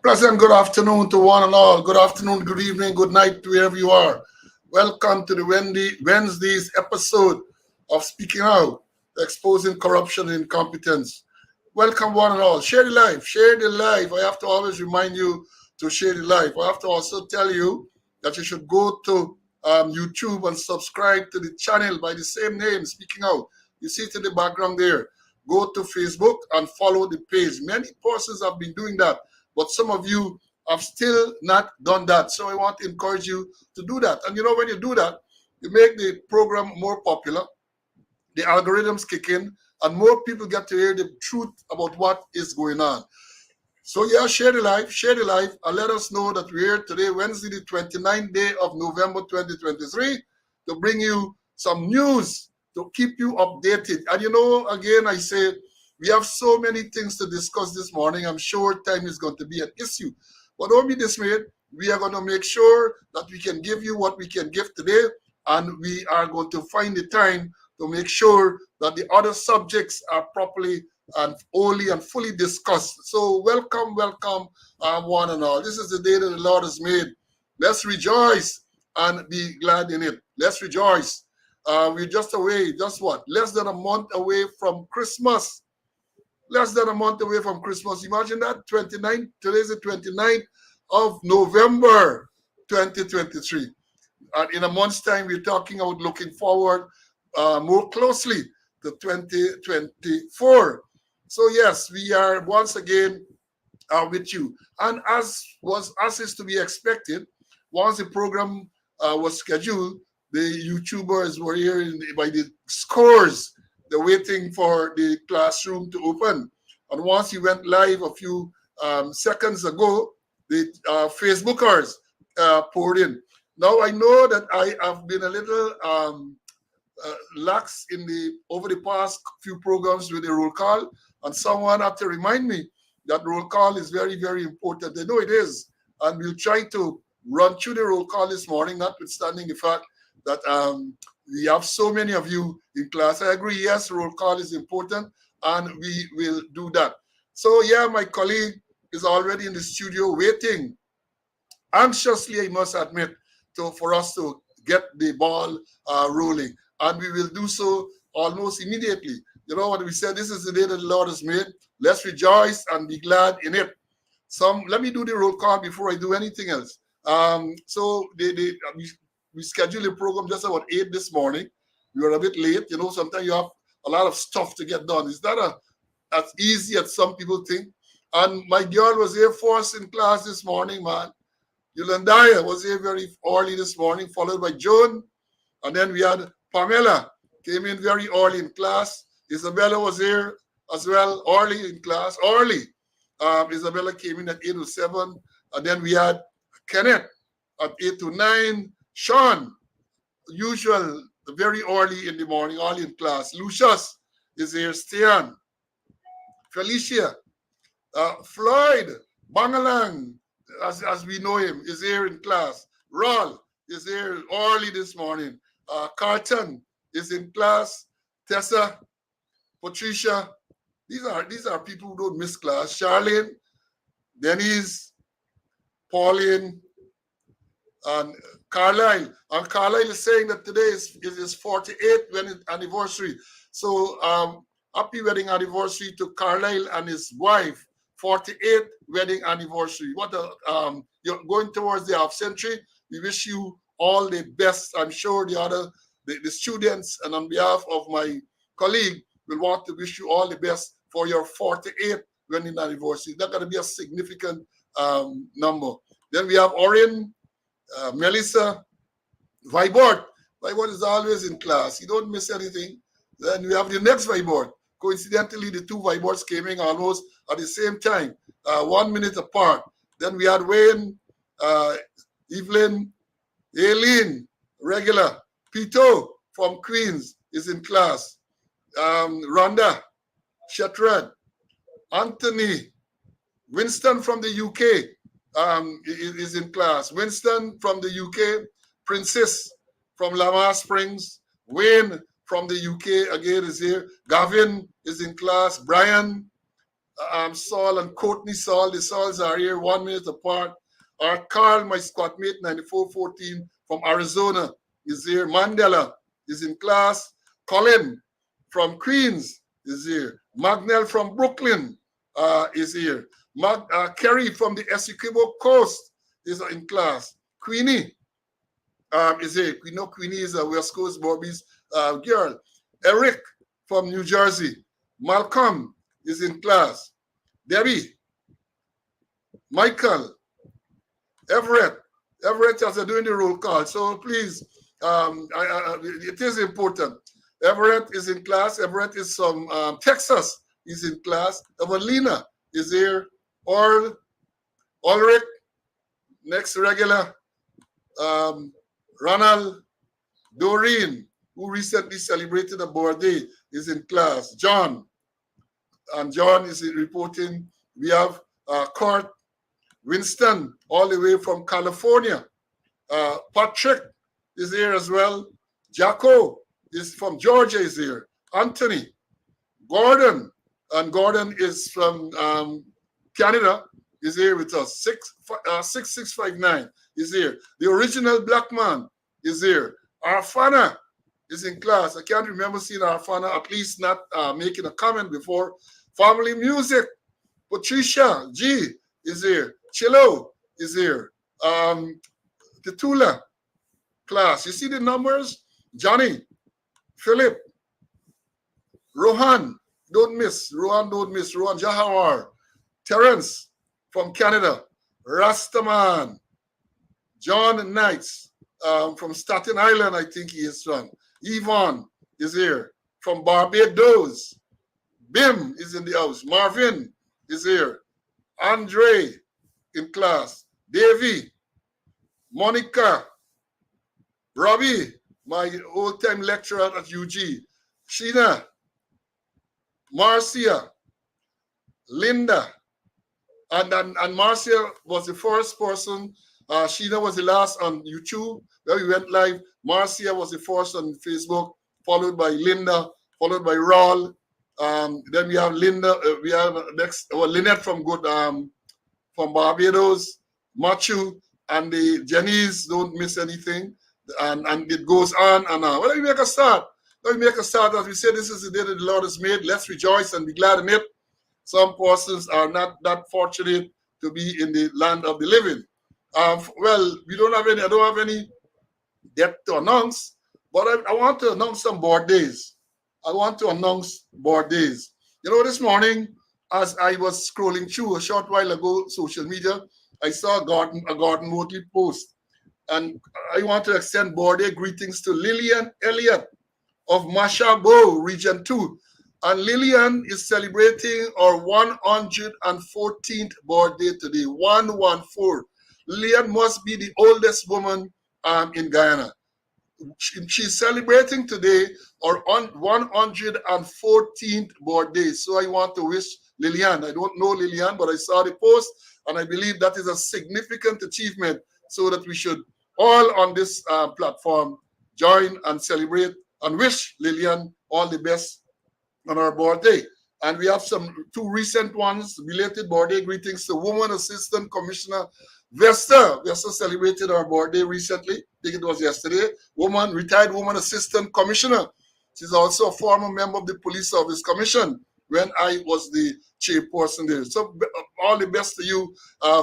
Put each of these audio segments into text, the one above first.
Pleasant good afternoon to one and all. Good afternoon, good evening, good night to wherever you are. Welcome to the Wednesday's episode of Speaking Out, exposing corruption and incompetence. Welcome one and all. Share the life. Share the life. I have to always remind you to share the life. I have to also tell you that you should go to YouTube and subscribe to the channel by the same name, Speaking Out. You see it in the background there. Go to Facebook and follow the page. Many persons have been doing that, but some of you have still not done that. So I want to encourage you to do that. And you know, when you do that, you make the program more popular, the algorithms kick in, and more people get to hear the truth about what is going on. So yeah, share the life, and let us know that we're here today, Wednesday, the 29th day of November 2023, to bring you some news, to keep you updated. And you know, again, I say, we have so many things to discuss this morning. I'm sure time is going to be an issue. But don't be dismayed. We are going to make sure that we can give you what we can give today, and we are going to find the time to make sure that the other subjects are properly and wholly and fully discussed. So welcome, one and all. This is the day that the Lord has made. Let's rejoice and be glad in it. Let's rejoice. We're just away, just what? Less than a month away from Christmas. Less than a month away from Christmas. Imagine that, 29th. Today's the 29th of November 2023. And in a month's time, we're talking about looking forward more closely to 2024. So yes, we are once again with you. And as is to be expected, once the program was scheduled, the YouTubers were here by the scores. They're waiting for the classroom to open. And once you went live a few seconds ago, the Facebookers poured in. Now I know that I have been a little lax over the past few programs with the roll call, and someone had to remind me that roll call is very, very important. They know it is, and we'll try to run through the roll call this morning, notwithstanding the fact that we have so many of you in class. I agree, yes, roll call is important, and we will do that. So yeah, my colleague is already in the studio waiting, anxiously, I must admit, for us to get the ball rolling. And we will do so almost immediately. You know what we said? This is the day that the Lord has made. Let's rejoice and be glad in it. Let me do the roll call before I do anything else. So we scheduled a program just about 8 this morning. We were a bit late. You know, sometimes you have a lot of stuff to get done. It's not as easy as some people think. And my girl was here for us in class this morning, man. Yolandaya was here very early this morning, followed by Joan. And then we had Pamela, came in very early in class. Isabella was here as well, early in class. Isabella came in at 8:07. And then we had Kenneth at 8:09. Sean, usual, very early in the morning, early in class. Lucius is here. Stian, Felicia, Floyd, Bangalang, as we know him, is here in class. Rol is here early this morning. Carton is in class. Tessa, Patricia, these are people who don't miss class. Charlene, Denise, Pauline, and Carlisle. And Carlisle is saying that today is his 48th wedding anniversary. So happy wedding anniversary to Carlisle and his wife. 48th wedding anniversary. You're going towards the half century. We wish you all the best. I'm sure the students, and on behalf of my colleague, will want to wish you all the best for your 48th wedding anniversary. That's going to be a significant number. Then we have Orion, Melissa, Vibord. Vibord is always in class. He don't miss anything. Then we have the next Vibord. Coincidentally, the two Vibords came in almost at the same time, 1 minute apart. Then we had Wayne, Evelyn, Aileen, regular. Pito from Queens is in class. Rhonda, Shetred, Anthony, Winston from the UK is in class. Winston from the UK, Princess from Lamar Springs, Wayne from the UK again is here. Gavin is in class. Brian, Saul and Courtney Saul. The Sauls are here 1 minute apart. Carl, my squad mate, 9414 from Arizona, is here. Mandela is in class. Colin from Queens is here. Magnell from Brooklyn is here. Kerry from the Essequibo Coast is in class. Queenie is here. We know Queenie is a West Coast Bobby's girl. Eric from New Jersey. Malcolm is in class. Debbie, Michael, Everett. Everett as they're doing the roll call. So please, it is important. Everett is in class. Everett is from Texas. He's in class. Evelina is here. Ulrich, next regular. Ronald, Doreen, who recently celebrated a birthday, is in class. John, and John is reporting. We have Kurt, Winston, all the way from California. Patrick is here as well. Jacko is from Georgia, is here. Anthony, Gordon, and Gordon is from Canada, is here with us. 6659 is here. The original black man is here. Arfana is in class. I can't remember seeing Arfana, at least not making a comment before. Family Music, Patricia G is here. Chilo is here. The Tula class. You see the numbers? Johnny, Philip, Rohan, don't miss. Rohan Jahawar, Terence from Canada, Rastaman, John Knights from Staten Island, I think he is from. Yvonne is here from Barbados. Bim is in the house. Marvin is here. Andre in class. Davy, Monica, Robbie, my old-time lecturer at UG. Sheena, Marcia, Linda, and Marcia was the first person. Sheena was the last on YouTube where we went live. Marcia was the first on Facebook, followed by Linda, followed by Raul. Then we have Linda. We have next Lynette from from Barbados, Machu, and the Jennies. Don't miss anything, and it goes on and on. Well, let me make a start. Let me make a start. As we say, this is the day that the Lord has made. Let's rejoice and be glad in it. Some persons are not that fortunate to be in the land of the living. Well, we don't have any. I don't have any debt to announce, but I want to announce some board days. I want to announce board days. You know, this morning, as I was scrolling through a short while ago, social media, I saw a Gordon Motley post, and I want to extend board day greetings to Lillian Elliott of Mashabo, Region 2. And Lillian is celebrating our 114th board day today, 114. Lillian must be the oldest woman in Guyana. She's celebrating today our 114th board day. So I want to wish Lillian, I don't know Lillian, but I saw the post, and I believe that is a significant achievement, so that we should all on this platform join and celebrate and wish Lillian all the best on our board day. And we have two recent ones, related board day greetings to Woman Assistant Commissioner Vesta. Vesta celebrated our board day recently. I think it was yesterday. Retired woman assistant commissioner. She's also a former member of the Police Service Commission when I was the chairperson there. So all the best to you,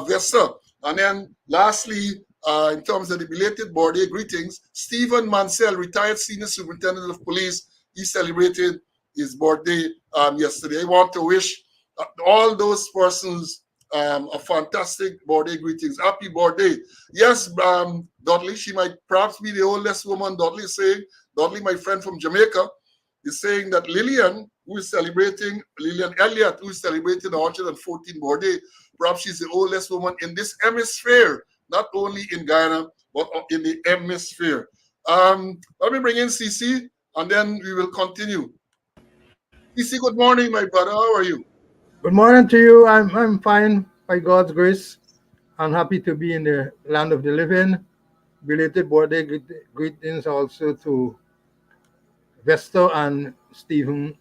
Vesta. And then lastly, in terms of the belated board day greetings, Stephen Mansell, retired senior superintendent of police, he celebrated his birthday yesterday. I want to wish all those persons a fantastic birthday greetings. Happy birthday. Yes, Dudley, she might perhaps be the oldest woman. Dudley is saying, Dudley, my friend from Jamaica, is saying that Lillian Elliott, who is celebrating the 114th birthday, perhaps she's the oldest woman in this hemisphere, not only in Guyana, but in the hemisphere. Let me bring in CC, and then we will continue. CC, good morning, my brother. How are you? Good morning to you. I'm fine by God's grace. I'm happy to be in the land of the living. Belated birthday greetings also to Vesta and Stephen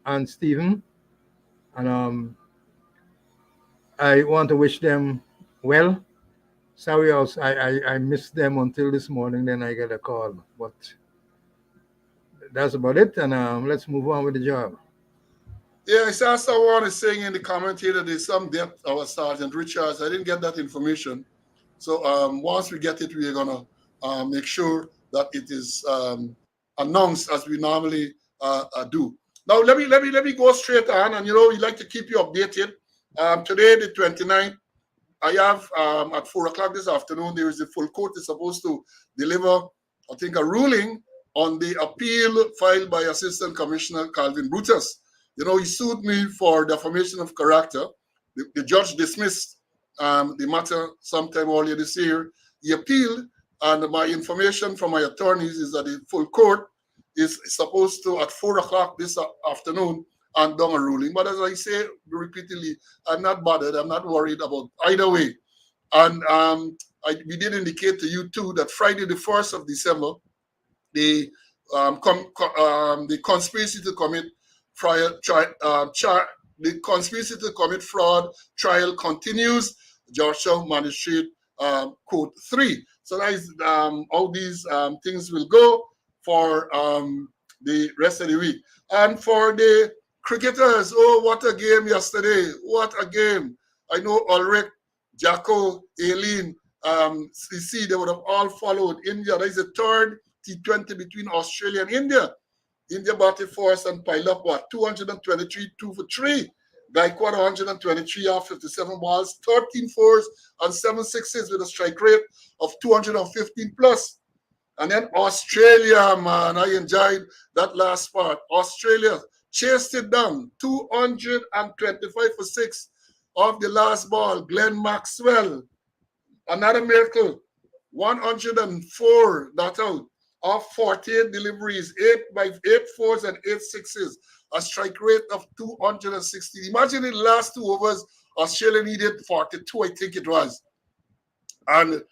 and I want to wish them well. Sorry, I missed them until this morning. Then I get a call, but that's about it. And let's move on with the job. Yeah, I saw someone is saying in the comment here that there's some death our Sergeant Richards. I didn't get that information. So once we get it, we're gonna make sure that it is announced as we normally do. Now let me go straight on, and we like to keep you updated. Today, the 29th, I have at 4 o'clock this afternoon, there is a full court is supposed to deliver, I think, a ruling on the appeal filed by Assistant Commissioner Calvin Brutus. He sued me for defamation of character. The judge dismissed the matter sometime earlier this year. He appealed, and my information from my attorneys is that the full court is supposed to, at 4 o'clock this afternoon, and done a ruling. But as I say repeatedly, I'm not bothered. I'm not worried about either way. And we did indicate to you too that Friday, the 1st of December, the conspiracy to commit the conspiracy to commit fraud trial continues. Georgetown Magistrate Court 3. So that is how these things will go for the rest of the week. And for the cricketers, oh, what a game yesterday. What a game. I know Ulrich, Jacko, Aileen, CC, they would have all followed India. That is the third T20 between Australia and India. India batted first and piled up, 223, 2 for 3. Gaikwad 123 off 57 balls, 13 fours and 7 sixes with a strike rate of 215 plus. And then Australia, man, I enjoyed that last part. Australia chased it down, 225 for 6 off the last ball. Glenn Maxwell, another miracle, 104 not out of 48 deliveries, 8 fours and 8 sixes, a strike rate of 260. Imagine in the last 2 overs, Australia needed 42, I think it was. And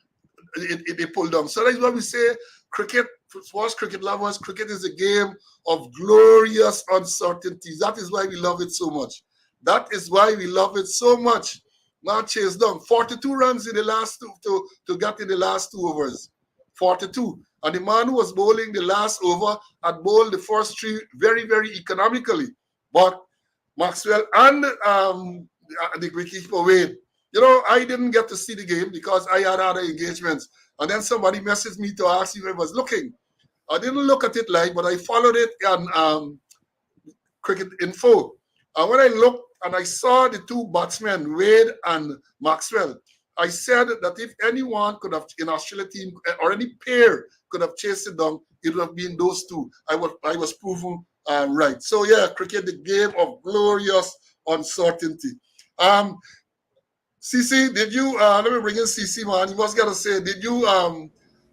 they pulled down. So that's why we say cricket, for us cricket lovers, cricket is a game of glorious uncertainties. That is why we love it so much. That is why we love it so much. Now chase down 42 runs in the last to get in the last 2 overs. 42. And the man who was bowling the last over had bowled the first 3 very, very economically. But Maxwell and the wicketkeeper Wade, I didn't get to see the game because I had other engagements. And then somebody messaged me to ask if I was looking. I didn't look at it live, but I followed it on Cricket Info. And when I looked and I saw the 2 batsmen, Wade and Maxwell, I said that if anyone could have, in Australia team, or any pair could have chased it down, it would have been those 2. I was proven right. So yeah, cricket, the game of glorious uncertainty. CC, did you, let me bring in CC, man. You must gotta say, did you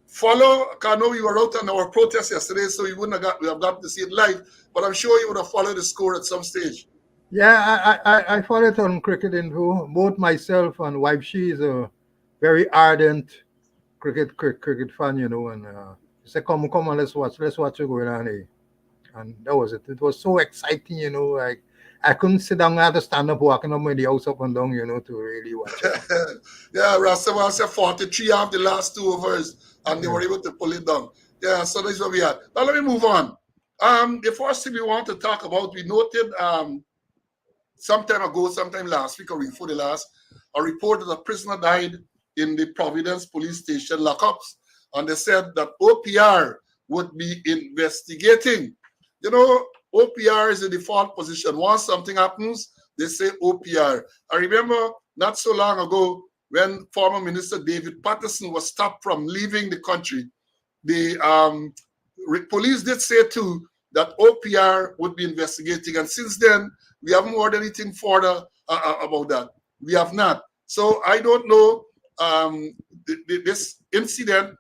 follow, I know you were out on our protest yesterday, so you wouldn't have got to see it live, but I'm sure you would have followed the score at some stage. Yeah, I follow it on Cricket Info. Both myself and wife, she is a very ardent cricket fan, and she said, come on, let's watch what's going on here. And that was it. It was so exciting, like I couldn't sit down. I had to stand up walking up the house up and down, to really watch it. Yeah, Rastaman said 43 off the last 2 overs, and they were able to pull it down. Yeah, so that's what we had. Now let me move on. The first thing we want to talk about, we noted sometime last week or before the last, a report that a prisoner died in the Providence police station lockups, and they said that OPR would be investigating. OPR is the default position. Once something happens, they say OPR. I remember not so long ago when former Minister David Patterson was stopped from leaving the country, the police did say too that OPR would be investigating. And since then, we haven't heard anything further about that. We have not. So I don't know this incident,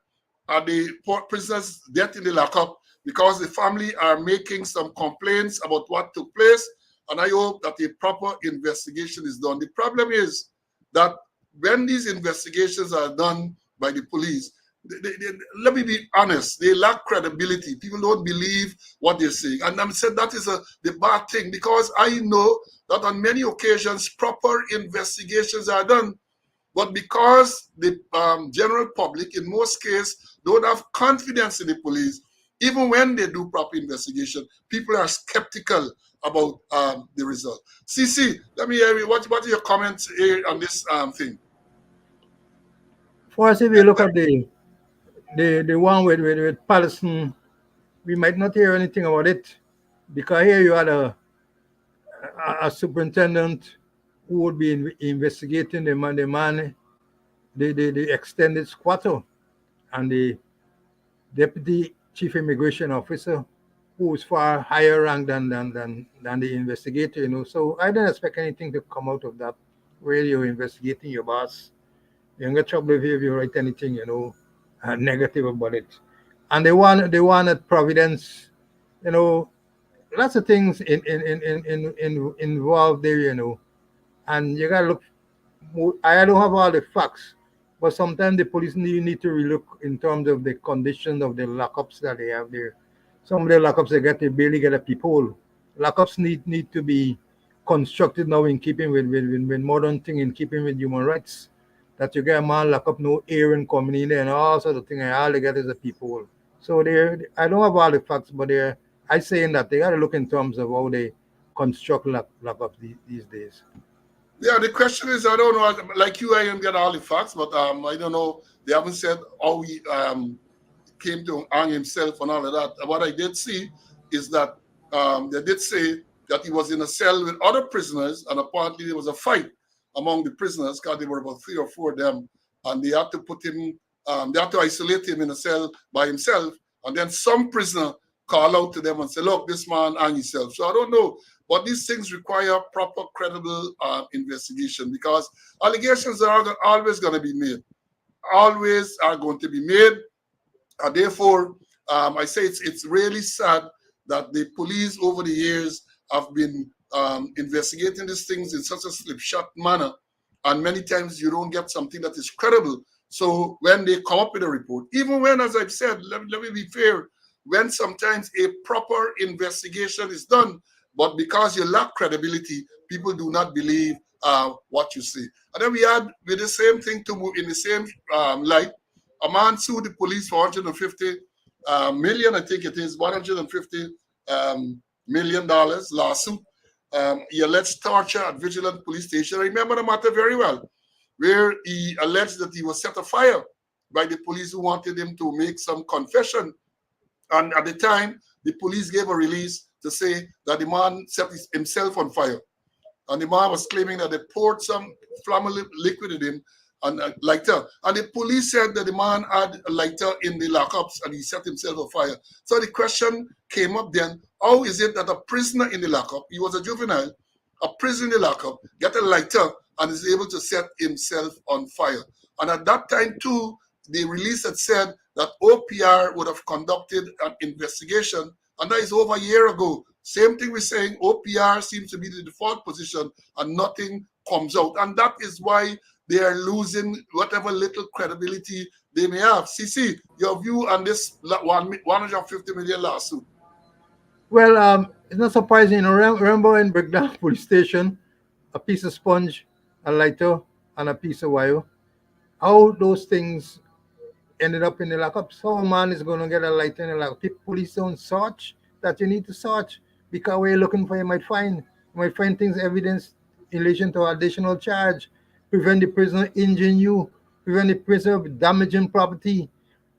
the prisoner's death in the lockup, because the family are making some complaints about what took place, and I hope that a proper investigation is done. The problem is that when these investigations are done by the police, let me be honest, they lack credibility. People don't believe what they're saying. And I said that is the bad thing, because I know that on many occasions proper investigations are done. But because the general public, in most cases, don't have confidence in the police, even when they do proper investigation, people are skeptical about the result. CC, let me hear you. What are your comments here on this thing? First, if you look at the one with Palestine, we might not hear anything about it because here you had a superintendent who would be investigating the extended squatter, and the deputy chief immigration officer who is far higher rank than the investigator, So I don't expect anything to come out of that. Where you're investigating your boss, you don't get trouble if you write anything, negative about it. And they wanted Providence, you know, lots of things involved there, And you gotta look. I don't have all the facts, but sometimes the police need to relook in terms of the condition of the lockups that they have there. Some of the lockups they barely get a peephole. Lockups need to be constructed now in keeping with modern thing, in keeping with human rights. That you get a man lock up, no air and coming in there and all sort of thing, and all they get is a peephole. So I don't have all the facts, but I saying that they got to look in terms of how they construct lockups these days. Yeah, the question is, I don't know, like you, I didn't get all the facts, but I don't know. They haven't said how he came to hang himself and all of that. What I did see is that they did say that he was in a cell with other prisoners, and apparently there was a fight among the prisoners because there were about 3 or 4 of them, and they had to put him, they had to isolate him in a cell by himself, and then some prisoner call out to them and say, look, this man hang himself. So I don't know, but these things require proper, credible investigation, because allegations are always going to be made, always are going to be made. And therefore, I say it's really sad that the police over the years have been investigating these things in such a slipshod manner, and many times you don't get something that is credible. So when they come up with a report, even when, as I've said, let me be fair, when sometimes a proper investigation is done, but because you lack credibility, people do not believe what you say. And then we had with the same thing to move in the same light. A man sued the police for 150 million, I think it is, $150 million lawsuit. He alleged torture at Vigilant Police Station. I remember the matter very well, where he alleged that he was set afire by the police who wanted him to make some confession. And at the time, the police gave a release to say that the man set himself on fire. And the man was claiming that they poured some flammable liquid in him and a lighter. And the police said that the man had a lighter in the lockups and he set himself on fire. So the question came up then, how is it that a prisoner in the lockup, he was a juvenile, a prisoner in the lockup, get a lighter and is able to set himself on fire? And at that time too, the release had said that OPR would have conducted an investigation, and that is over a year ago. Same thing we're saying, OPR seems to be the default position and nothing comes out. And that is why they are losing whatever little credibility they may have. CC, your view on this 150 million lawsuit? Well, it's not surprising. Remember in Breakdown Police Station, a piece of sponge, a lighter, and a piece of wire. How those things ended up in the lockup. So a man is going to get a lighter in the lockup. Police don't search that you need to search, because what you're looking for, you might find things, evidence in relation to additional charge, prevent the prisoner injuring you, prevent the prisoner damaging property,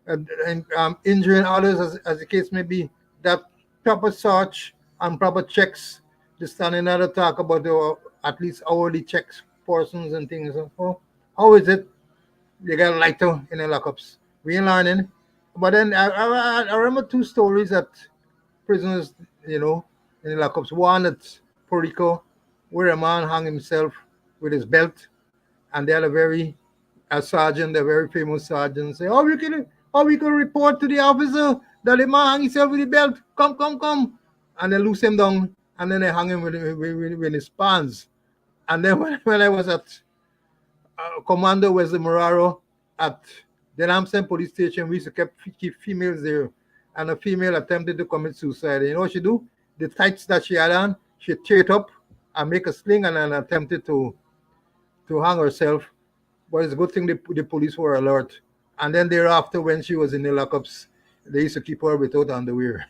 and injuring others, as the case may be. That proper search and proper checks. Just stand another talk about at least hourly checks, persons and things. So, how is it you get a lighter in the lockups? We ain't learning. But then I remember 2 stories that prisoners, in the lockups. One at Puerto Rico, where a man hung himself with his belt, and they had a sergeant, a very famous sergeant, say, we can report to the officer that the man hung himself with the belt. Come. And they loose him down, and then they hung him with his pants. And then when I was at Commander Wesley Moraro at Then Amsterdam police station, we used to keep females there. And a female attempted to commit suicide. You know what she do? The tights that she had on, she tear it up and make a sling and then attempted to hang herself. But it's a good thing the police were alert. And then thereafter, when she was in the lockups, they used to keep her without underwear.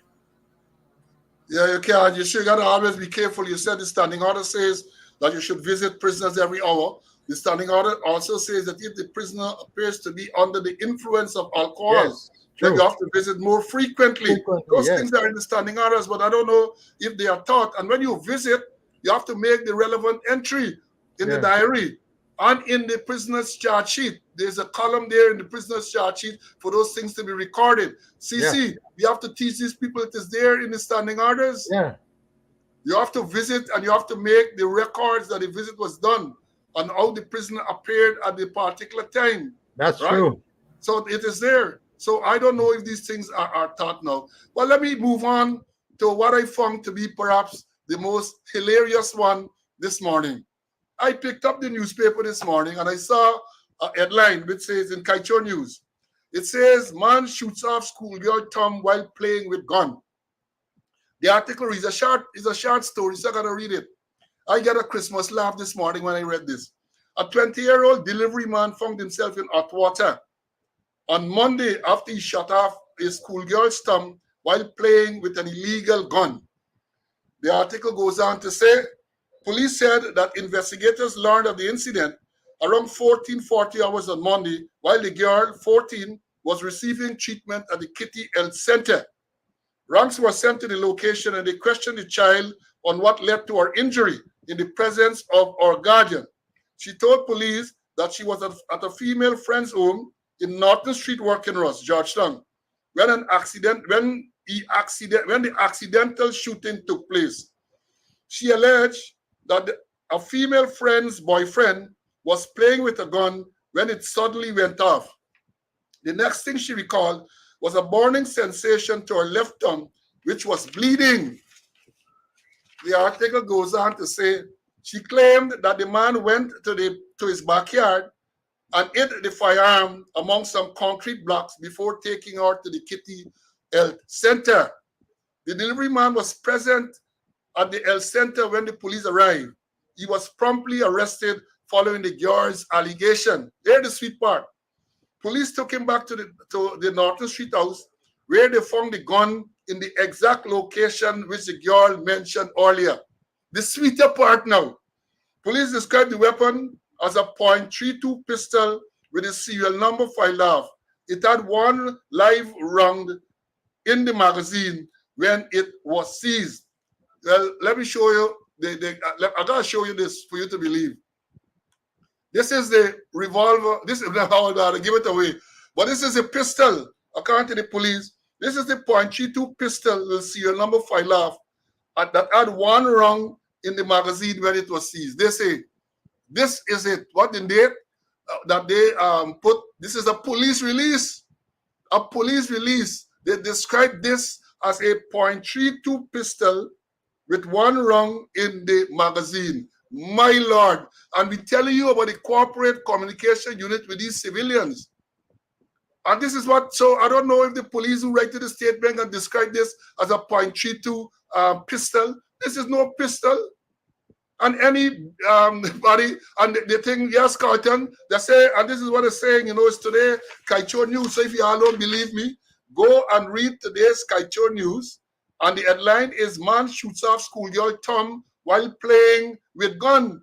Yeah, you can't. You should gotta always be careful. You said the standing order says that you should visit prisoners every hour. The standing order also says that if the prisoner appears to be under the influence of alcohol, Yes, then true. you have to visit more frequently. Those Yes, things are in the standing orders, but I don't know if they are taught. And when you visit, you have to make the relevant entry in the yeah, diary and in the prisoner's charge sheet. There's a column there in the prisoner's charge sheet for those things to be recorded. yeah, CC, you have to teach these people it is there in the standing orders. yeah. You have to visit and you have to make the records that the visit was done and how the prisoner appeared at the particular time. That's Right? true. So it is there. So I don't know if these things are taught now. Well, let me move on to what I found to be perhaps the most hilarious one this morning. I picked up the newspaper this morning and I saw a headline which says in Kaicho News, it says, man shoots off schoolgirl thumb while playing with gun. The article reads a short story, so I gotta read it. I got a Christmas laugh this morning when I read this. A 20-year-old delivery man found himself in hot water on Monday after he shot off a schoolgirl's thumb while playing with an illegal gun. The article goes on to say, police said that investigators learned of the incident around 14:40 hours on Monday while the girl, 14, was receiving treatment at the Kitty Health Center. Ranks were sent to the location and they questioned the child on what led to her injury in the presence of her guardian. She told police that she was at a female friend's home in Norton Street, Working Ross, Georgetown, when the accidental shooting took place. She alleged that a female friend's boyfriend was playing with a gun when it suddenly went off. The next thing she recalled was a burning sensation to her left thumb, which was bleeding. The article goes on to say she claimed that the man went to his backyard and hid the firearm among some concrete blocks before taking her to the Kitty Health Center. The delivery man was present at the health center when the police arrived. He was promptly arrested following the girl's allegation. Here's the sweet part. Police took him back to the Norton Street house where they found the gun in the exact location which the girl mentioned earlier. The sweeter part now. Police described the weapon as a .32 pistol with a serial number filed off. It had one live round in the magazine when it was seized. Well, let me show you. I gotta show you this for you to believe. This is the revolver. This is how I give it away. But this is a pistol, according to the police. This is the .32 pistol with serial number filed off that had one round in the magazine when it was seized. They say this is it. What in there that they put? This is a police release. A police release. They describe this as a .32 pistol with one round in the magazine. My Lord. And we're telling you about the corporate communication unit with these civilians. And this is what, so I don't know if the police who write to the state bank and describe this as a .32 pistol. This is no pistol. And anybody, and the thing, yes, Carlton, they say, and this is what they're saying, it's today, Kaicho News. So if you all don't believe me, go and read today's Kaicho News. And the headline is, man shoots off schoolgirl thumb while playing with gun.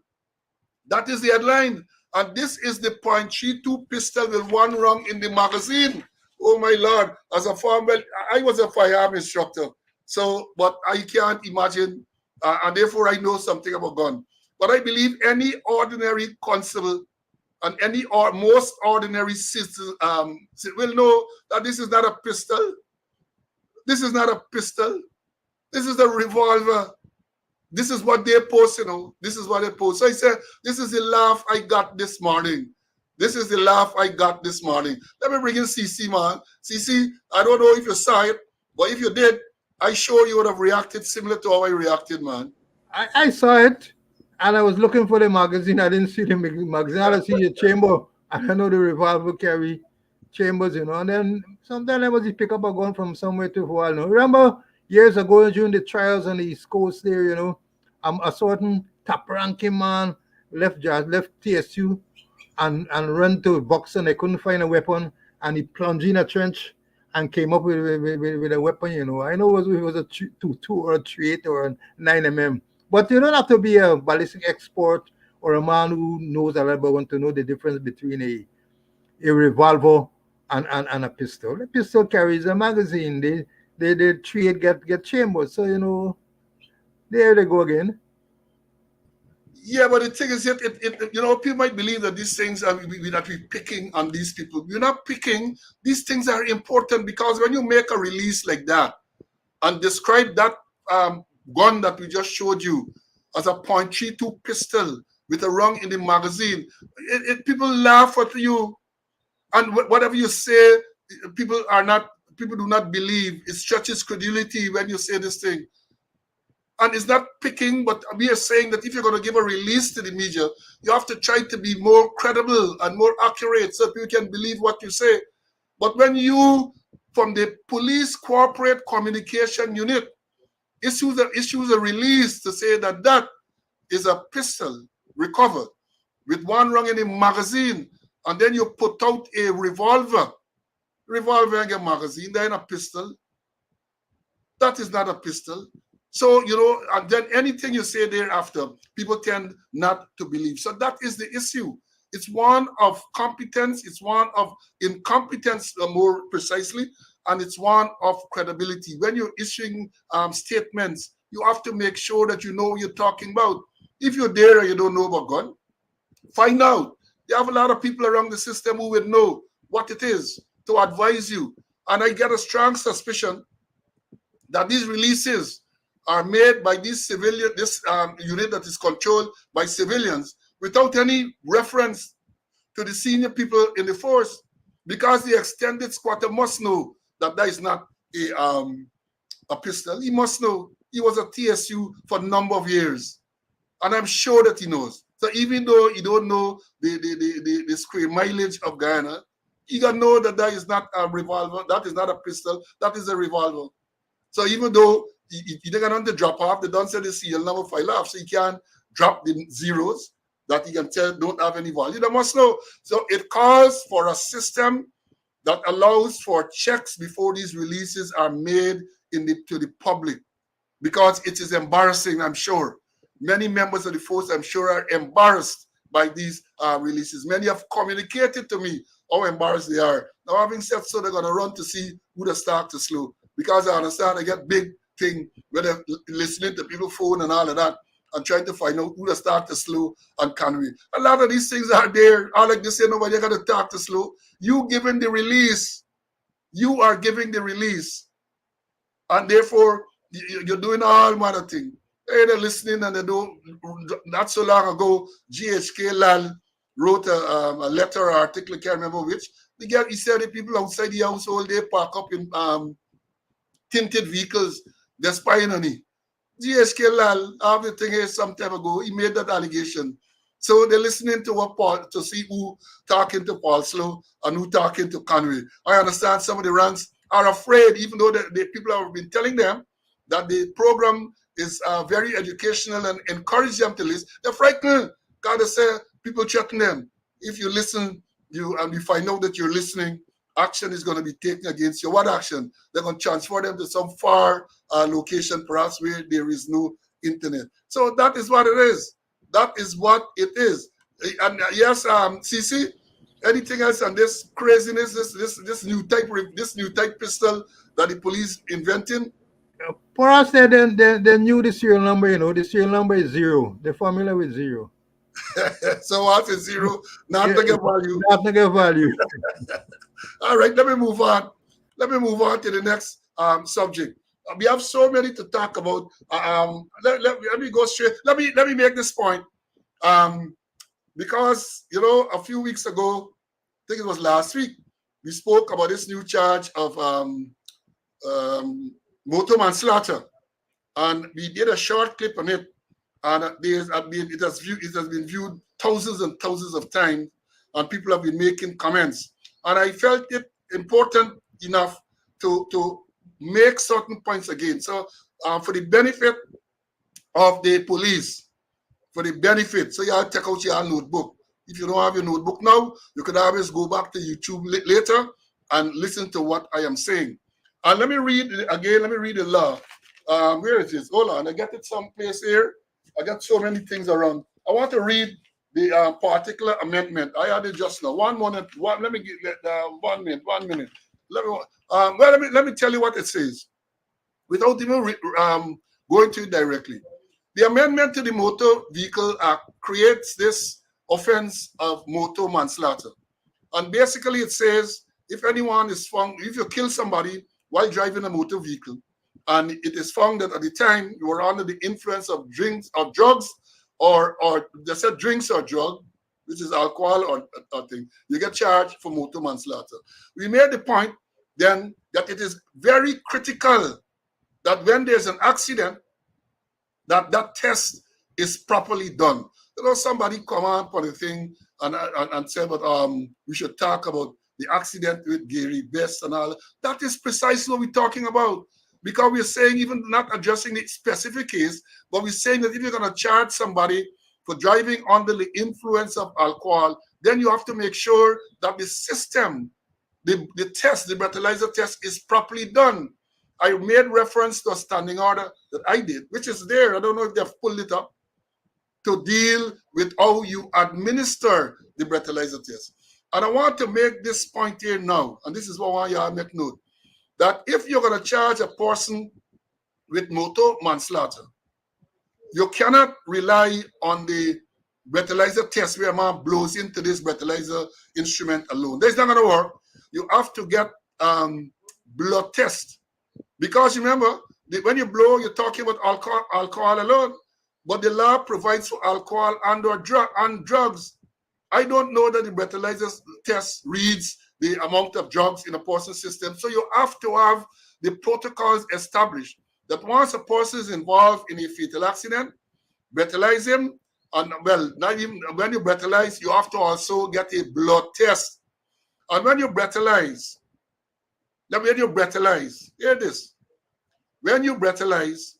That is the headline. And this is the .32 pistol with one round in the magazine. Oh my Lord. As a farmer, I was a firearm instructor. So, but I can't imagine, and therefore I know something about gun. But I believe any ordinary constable and any most ordinary citizen will know that this is not a pistol. This is not a pistol. This is a revolver. This is what they post, This is what they post. So I said, this is the laugh I got this morning. This is the laugh I got this morning. Let me bring in CC, man. CC, I don't know if you saw it, but if you did, I sure you would have reacted similar to how I reacted, man. I saw it, and I was looking for the magazine. I didn't see the magazine. I see the chamber. I don't know the revolver carry chambers, you know, and then sometimes I was pick up a gun from somewhere to who I know. Remember years ago during the trials on the East Coast there, you know, a certain top ranking man left TSU and run to box and they couldn't find a weapon and he plunged in a trench and came up with a weapon, you know. I know it was a two or a 38 or a 9mm. But you don't have to be a ballistic expert or a man who knows a lot but want to know the difference between a revolver and a pistol. A pistol carries a magazine. They trade get chambers. So you know, there they go again. Yeah, but the thing is, you know, people might believe that these things are that we're picking on these people. We're not picking. These things are important because when you make a release like that and describe that gun that we just showed you as a .32 pistol with a rung in the magazine, people laugh at you, and whatever you say, people do not believe. It stretches credulity when you say this thing. And it's not picking, but we are saying that if you're going to give a release to the media, you have to try to be more credible and more accurate so people can believe what you say. But when you, from the police corporate communication unit, issues a release to say that that is a pistol recovered with one rung in a magazine, and then you put out a revolver and a magazine, then a pistol, that is not a pistol. So, you know, and then anything you say thereafter, people tend not to believe. So that is the issue. It's one of competence, it's one of incompetence more precisely, and it's one of credibility. When you're issuing statements, you have to make sure that you know what you're talking about. If you're there and you don't know about gun, find out. You have a lot of people around the system who will know what it is to advise you. And I get a strong suspicion that these releases are made by this unit that is controlled by civilians without any reference to the senior people in the force, because the extended squatter must know that that is not a pistol. He must know. He was a TSU for a number of years, and I'm sure that he knows. So even though he don't know the square mileage of Guyana, he got to know that that is not a revolver, that is not a pistol, that is a revolver. So even though he didn't want to drop off, they don't say the serial number file off, so he can drop the zeros that he can tell don't have any value. They must know. So it calls for a system that allows for checks before these releases are made to the public, because it is embarrassing, I'm sure. Many members of the force, I'm sure, are embarrassed by these releases. Many have communicated to me how embarrassed they are. Now, having said so, they're going to run to see who they start to slow, because I understand they get big thing when they're listening to people's phone and all of that and trying to find out who they start to slow and can we. A lot of these things are there. I like to say, nobody got to talk to slow. You giving the release. You are giving the release. And therefore, you're doing all manner of things. They're listening and they don't. Not so long ago, GHK Lal wrote a letter or article, I can't remember which. He said the people outside the household, they park up in tinted vehicles, they're spying on it. GHK Lal, after the thing is some time ago, he made that allegation. So they're listening to Paul to see who talking to Paul Slow and who talking to Conway. I understand some of the ranks are afraid, even though the people have been telling them that the program is very educational and encourage them to listen. They're frightened. God has said people threaten them. If you listen, and you find out that you're listening, action is going to be taken against you. What action? They're going to transfer them to some far location, perhaps where there is no internet. So that is what it is. That is what it is. And yes, CC, anything else on this craziness, this new type pistol that the police inventing? For us, they knew the serial number. You know, the serial number is 0. They're familiar with 0. So what is 0? Not to get value. Not to get value. All right, let me move on. Let me move on to the next subject. We have so many to talk about. Let me go straight. Let me make this point. Because you know, a few weeks ago, I think it was last week, we spoke about this new charge of motor manslaughter, and we did a short clip on it, and it has been viewed thousands and thousands of times, and people have been making comments. And I felt it important enough to make certain points again. So for the benefit of the police, for the benefit, so you have to take out your notebook. If you don't have your notebook now, you could always go back to YouTube later and listen to what I am saying. And let me read again, let me read the law. Where it is? Hold on, I got it someplace here. I got so many things around. I want to read the particular amendment. I had it just now. One minute. Let me get 1 minute. 1 minute. Let me tell you what it says, without even going to it directly. The amendment to the Motor Vehicle Act creates this offense of motor manslaughter, and basically it says if anyone is found, if you kill somebody while driving a motor vehicle, and it is found that at the time you were under the influence of drinks or drugs, or they said drinks or drug, which is alcohol or thing, you get charged for motor manslaughter. We made the point then that it is very critical that when there's an accident, that test is properly done. You know, somebody come on for the thing and say, but we should talk about the accident with Gary Best and all. That is precisely what we're talking about. Because we're saying, even not addressing the specific case, but we're saying that if you're going to charge somebody for driving under the influence of alcohol, then you have to make sure that the system, the test, the breathalyzer test is properly done. I made reference to a standing order that I did, which is there. I don't know if they've pulled it up, to deal with how you administer the breathalyzer test. And I want to make this point here now, and this is what I want you to make note, that if you're going to charge a person with motor manslaughter, you cannot rely on the breathalyzer test where a man blows into this breathalyzer instrument alone. That's not going to work. You have to get blood test. Because remember, when you blow, you're talking about alcohol alone, but the law provides for alcohol and drugs. I don't know that the breathalyzer test reads the amount of drugs in a person's system. So you have to have the protocols established that once a person is involved in a fatal accident, breathalyze him, and well, not even when you breathalyze, you have to also get a blood test. And when you breathalyze, hear this. When you breathalyze,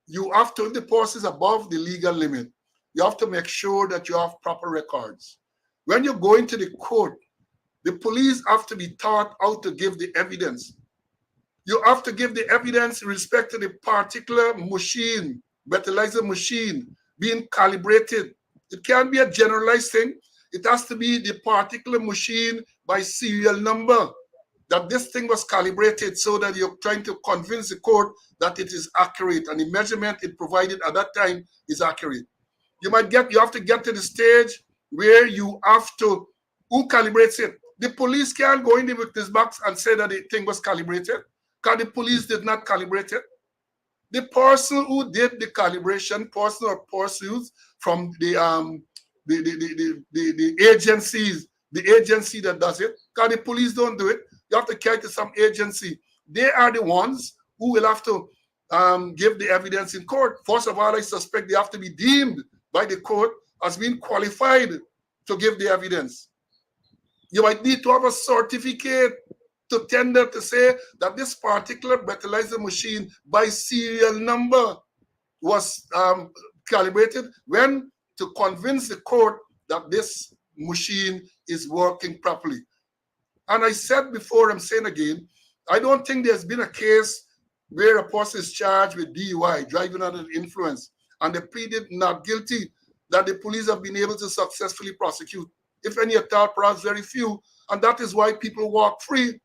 you have to, if the person is above the legal limit, you have to make sure that you have proper records. When you go into the court, the police have to be taught how to give the evidence. You have to give the evidence in respect to the particular machine, breathalyzer machine, being calibrated. It can't be a generalized thing. It has to be the particular machine by serial number, that this thing was calibrated so that you're trying to convince the court that it is accurate and the measurement it provided at that time is accurate. You have to get to the stage where you have to, who calibrates it? The police can't go in the witness box and say that the thing was calibrated because the police did not calibrate it. The person who did the calibration, person or persons from the agencies, the agency that does it, because the police don't do it. You have to carry to some agency. They are the ones who will have to give the evidence in court. First of all, I suspect they have to be deemed by the court as being qualified to give the evidence. You might need to have a certificate to tender to say that this particular breathalyzer machine by serial number was calibrated when to convince the court that this machine is working properly. And I said before, I'm saying again, I don't think there's been a case where a person is charged with DUI, driving under the influence, and they pleaded not guilty, that the police have been able to successfully prosecute. If any at all, perhaps very few. And that is why people walk free,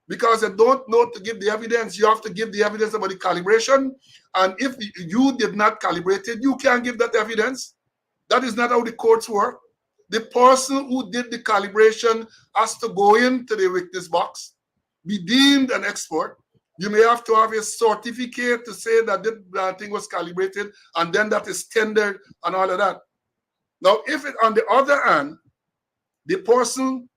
because they don't know to give the evidence. You have to give the evidence about the calibration. And if you did not calibrate it, you can't give that evidence. That is not how the courts work. The person who did the calibration has to go into the witness box, be deemed an expert. You may have to have a certificate to say that the thing was calibrated, and then that is tendered and all of that. Now, if it, on the other hand, the person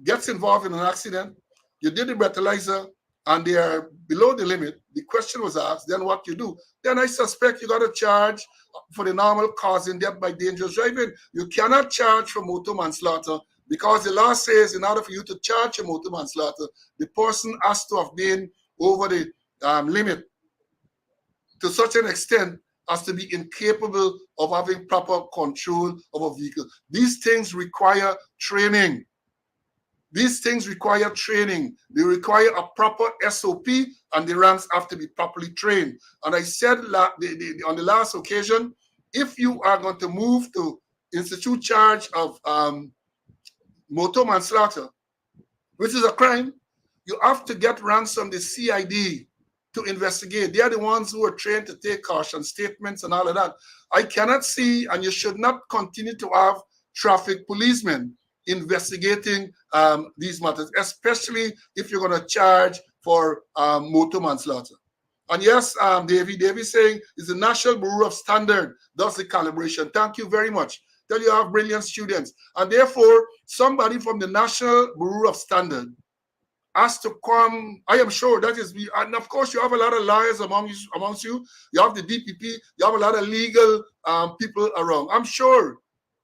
gets involved in an accident, you did the breathalyzer, and they are below the limit, the question was asked, then what you do? Then I suspect you got to charge for the normal causing death by dangerous driving. You cannot charge for motor manslaughter Because the law says in order for you to charge a motor manslaughter, the person has to have been over the limit to such an extent as to be incapable of having proper control of a vehicle. These things require training. These things require training. They require a proper SOP, and the ranks have to be properly trained. And I said on the last occasion, if you are going to move to institute charge of motor manslaughter, which is a crime, you have to get ranks from the CID to investigate. They are the ones who are trained to take caution statements and all of that. I cannot see, and you should not continue to have traffic policemen investigating these matters, especially if you're going to charge for motor manslaughter. And yes, Davy saying is the National Bureau of Standard does the calibration. Thank you very much. Tell you have brilliant students. And therefore, somebody from the National Bureau of Standard has to come. I am sure that is, and of course, you have a lot of lawyers amongst you. You have the DPP. You have a lot of legal people around. I'm sure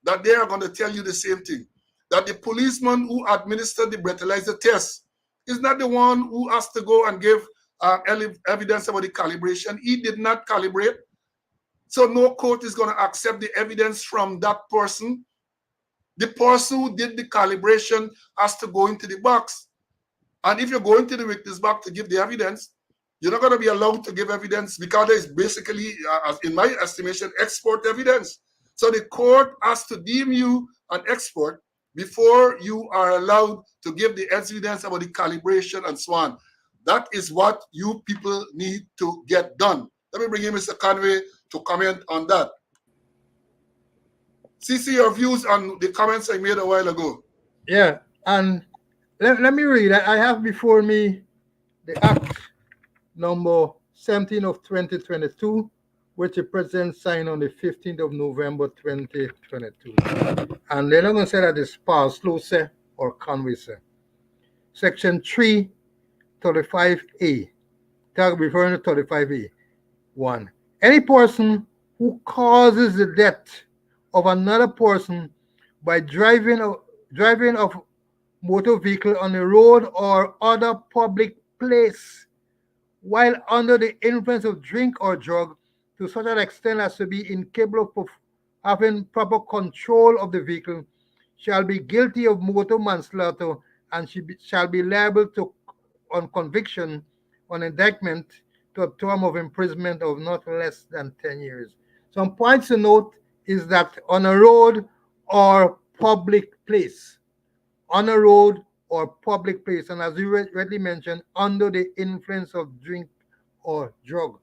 that they are going to tell you the same thing. That the policeman who administered the breathalyzer test is not the one who has to go and give evidence about the calibration. He did not calibrate. So no court is going to accept the evidence from that person. The person who did the calibration has to go into the box. And if you're going to the witness box to give the evidence, you're not going to be allowed to give evidence because it's basically, in my estimation, export evidence. So the court has to deem you an expert before you are allowed to give the evidence about the calibration and so on. That is what you people need to get done. Let me bring in Mr. Conway to comment on that. CC, your views on the comments I made a while ago. Yeah, and let me read. I have before me the Act number 17 of 2022, which the President signed on the 15th of November 2022. And they're not going to say that it's Parslow say or Conway say. Section 335A. Referring to 35A. 1. Any person who causes the death of another person by driving of motor vehicle on a road or other public place while under the influence of drink or drug to such an extent as to be incapable of having proper control of the vehicle shall be guilty of motor manslaughter and shall be liable to, on conviction, on indictment, to a term of imprisonment of not less than 10 years. Some points to note is that on a road or public place, on a road or public place, and as you rightly mentioned, under the influence of drink or drug.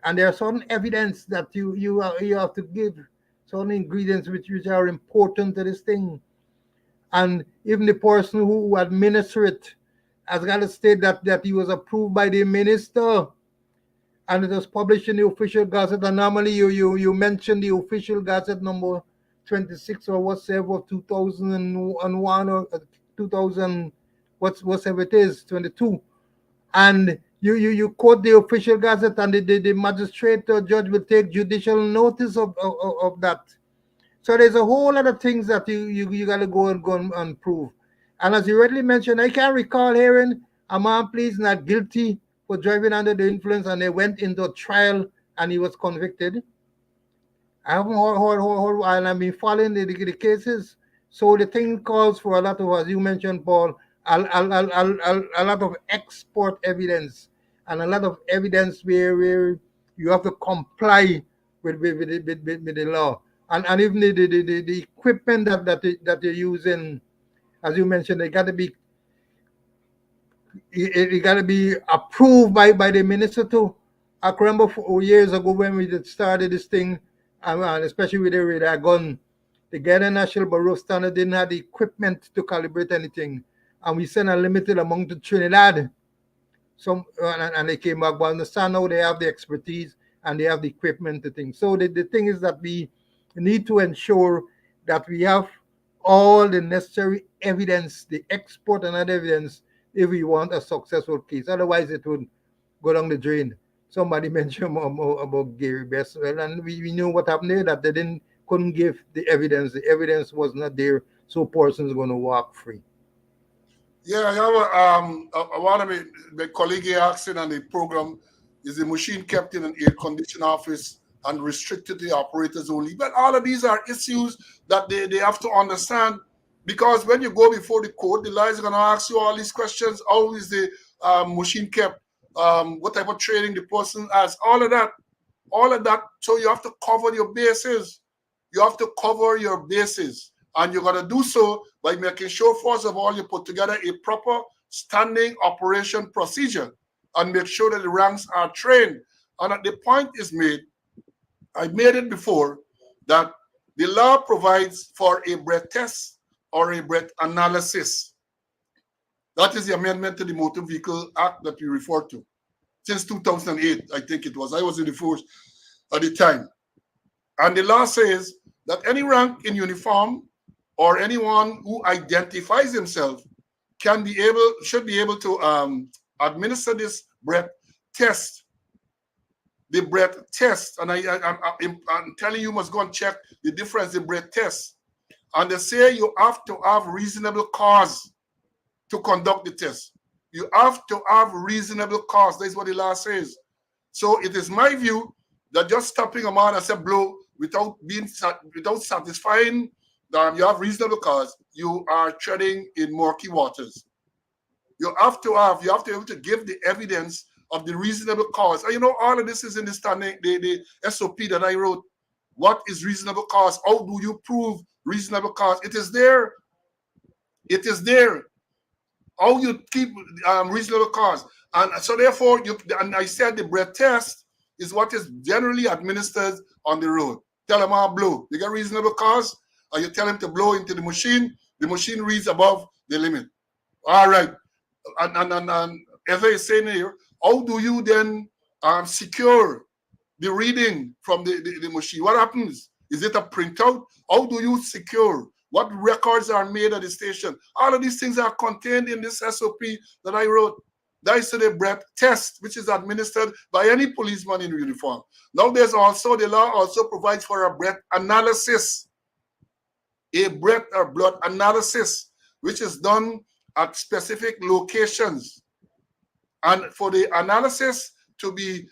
And there are certain evidence that you have to give, certain ingredients which are important to this thing. And even the person who administers it has got to state that he was approved by the minister and it was published in the official gazette. And normally you mention the official gazette number 26 or whatever of 2001 or 2000, whatever it is, 22. And you quote the official gazette, and the magistrate or judge will take judicial notice of that. So there's a whole lot of things that you got to go and prove. And as you already mentioned, I can't recall hearing a man pleads not guilty for driving under the influence, and they went into a trial and he was convicted. I haven't heard and I've been following the cases. So the thing calls for a lot of, as you mentioned, Paul, a lot of export evidence and a lot of evidence where you have to comply with the law. And even the equipment that you're using, as you mentioned, it got to be approved by the minister too. I remember 4 years ago when we started this thing, and especially with the gun, the Ghana National Bureau of Standard didn't have the equipment to calibrate anything, and we sent a limited amount to Trinidad. And they came back. But understand now they have the expertise and they have the equipment to things. So the thing is that we need to ensure that we have all the necessary evidence, the export and other evidence, if we want a successful case. Otherwise, it would go down the drain. Somebody mentioned about Gary Bestwell, and we knew what happened there, that they couldn't give the evidence. The evidence was not there so person's going to walk free. Yeah, I have one of my colleague here asking on the program, is the machine kept in an air-conditioned office and restricted to the operators only? But all of these are issues that they have to understand, because when you go before the court, the lawyers are going to ask you all these questions. How is the machine kept? What type of training the person has? All of that. All of that. So you have to cover your bases. You have to cover your bases. And you're going to do so by making sure, first of all, you put together a proper standing operation procedure and make sure that the ranks are trained. And the point is made, I made it before, that the law provides for a breath test or a breath analysis. That is the amendment to the Motor Vehicle Act that we refer to. Since 2008, I think it was. I was in the force at the time. And the law says that any rank in uniform or anyone who identifies himself should be able to administer this breath test. The breath test. And I'm telling you, must go and check the difference in breath test. And they say you have to have reasonable cause to conduct the test. You have to have reasonable cause. That's what the law says. So it is my view that just stopping a man as a blow without satisfying that you have reasonable cause, you are treading in murky waters. You have to be able to give the evidence of the reasonable cause. And all of this is in the standing, the SOP that I wrote. What is reasonable cause? How do you prove reasonable cause? It is there. It is there. How you keep reasonable cause. And so therefore, and I said the breath test is what is generally administered on the road. Tell them how blow. You get reasonable cause, and you tell him to blow into the machine reads above the limit. All right. And as I say here, how do you then secure the reading from the machine? What happens? Is it a printout? How do you secure? What records are made at the station? All of these things are contained in this SOP that I wrote. That is the breath test, which is administered by any policeman in uniform. Now, there's also, the law also provides for a breath analysis, a breath or blood analysis, which is done at specific locations. And for the analysis to be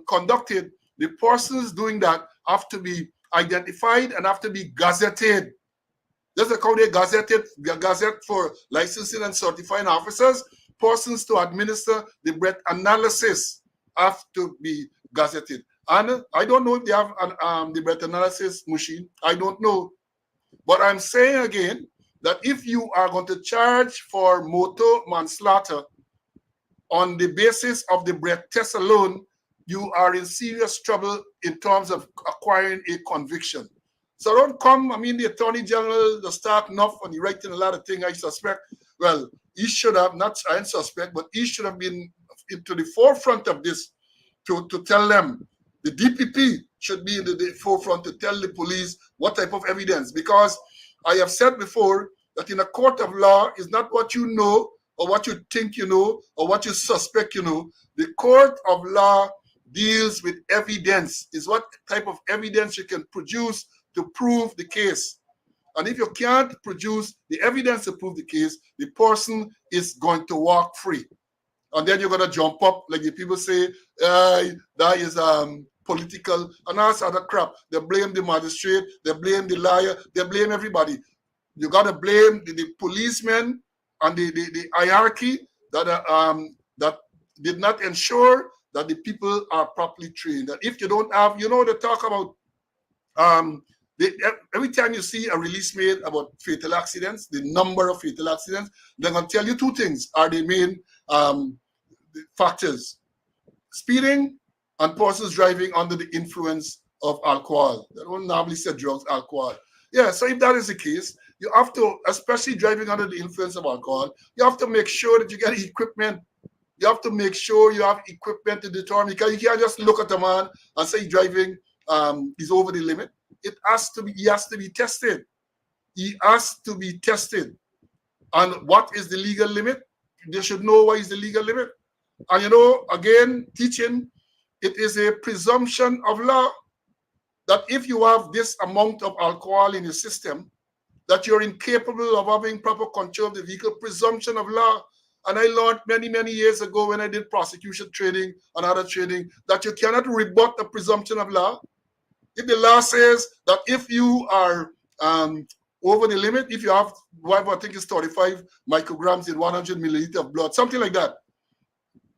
conducted, the persons doing that have to be identified and have to be gazetted. That's how they gazette for licensing and certifying officers. Persons to administer the breath analysis have to be gazetted. And I don't know if they have the breath analysis machine. I don't know. But I'm saying again that if you are going to charge for motor manslaughter on the basis of the breath test alone, you are in serious trouble in terms of acquiring a conviction. So don't come, the Attorney General, the start enough, and he writing a lot of things, I suspect. Well, he should have, not I suspect, but he should have been into the forefront of this to tell them. The DPP should be in the forefront to tell the police what type of evidence. Because I have said before that in a court of law is not what you know or what you think you know or what you suspect you know. The court of law deals with evidence, is what type of evidence you can produce to prove the case. And if you can't produce the evidence to prove the case, the person is going to walk free. And then you're going to jump up, like the people say, that is political, and that's other crap. They blame the magistrate, they blame the liar, they blame everybody. You got to blame the policemen and the hierarchy that did not ensure that the people are properly trained. That if you don't have, they talk about every time you see a release made about fatal accidents, the number of fatal accidents, they're going to tell you two things are the main factors: speeding and persons driving under the influence of alcohol. They don't normally say drugs, alcohol. Yeah, so if that is the case, you have to, especially driving under the influence of alcohol, you have to make sure that you get equipment. You have to make sure you have equipment to determine, because you can't just look at a man and say driving is over the limit. He has to be tested. He has to be tested. And what is the legal limit? They should know what is the legal limit. And again, teaching, it is a presumption of law that if you have this amount of alcohol in your system that you're incapable of having proper control of the vehicle, presumption of law. And I learned many, many years ago when I did prosecution training and other training that you cannot rebut the presumption of law. If the law says that if you are over the limit, if you have, whatever, I think it's 35 micrograms in 100 milliliter of blood, something like that,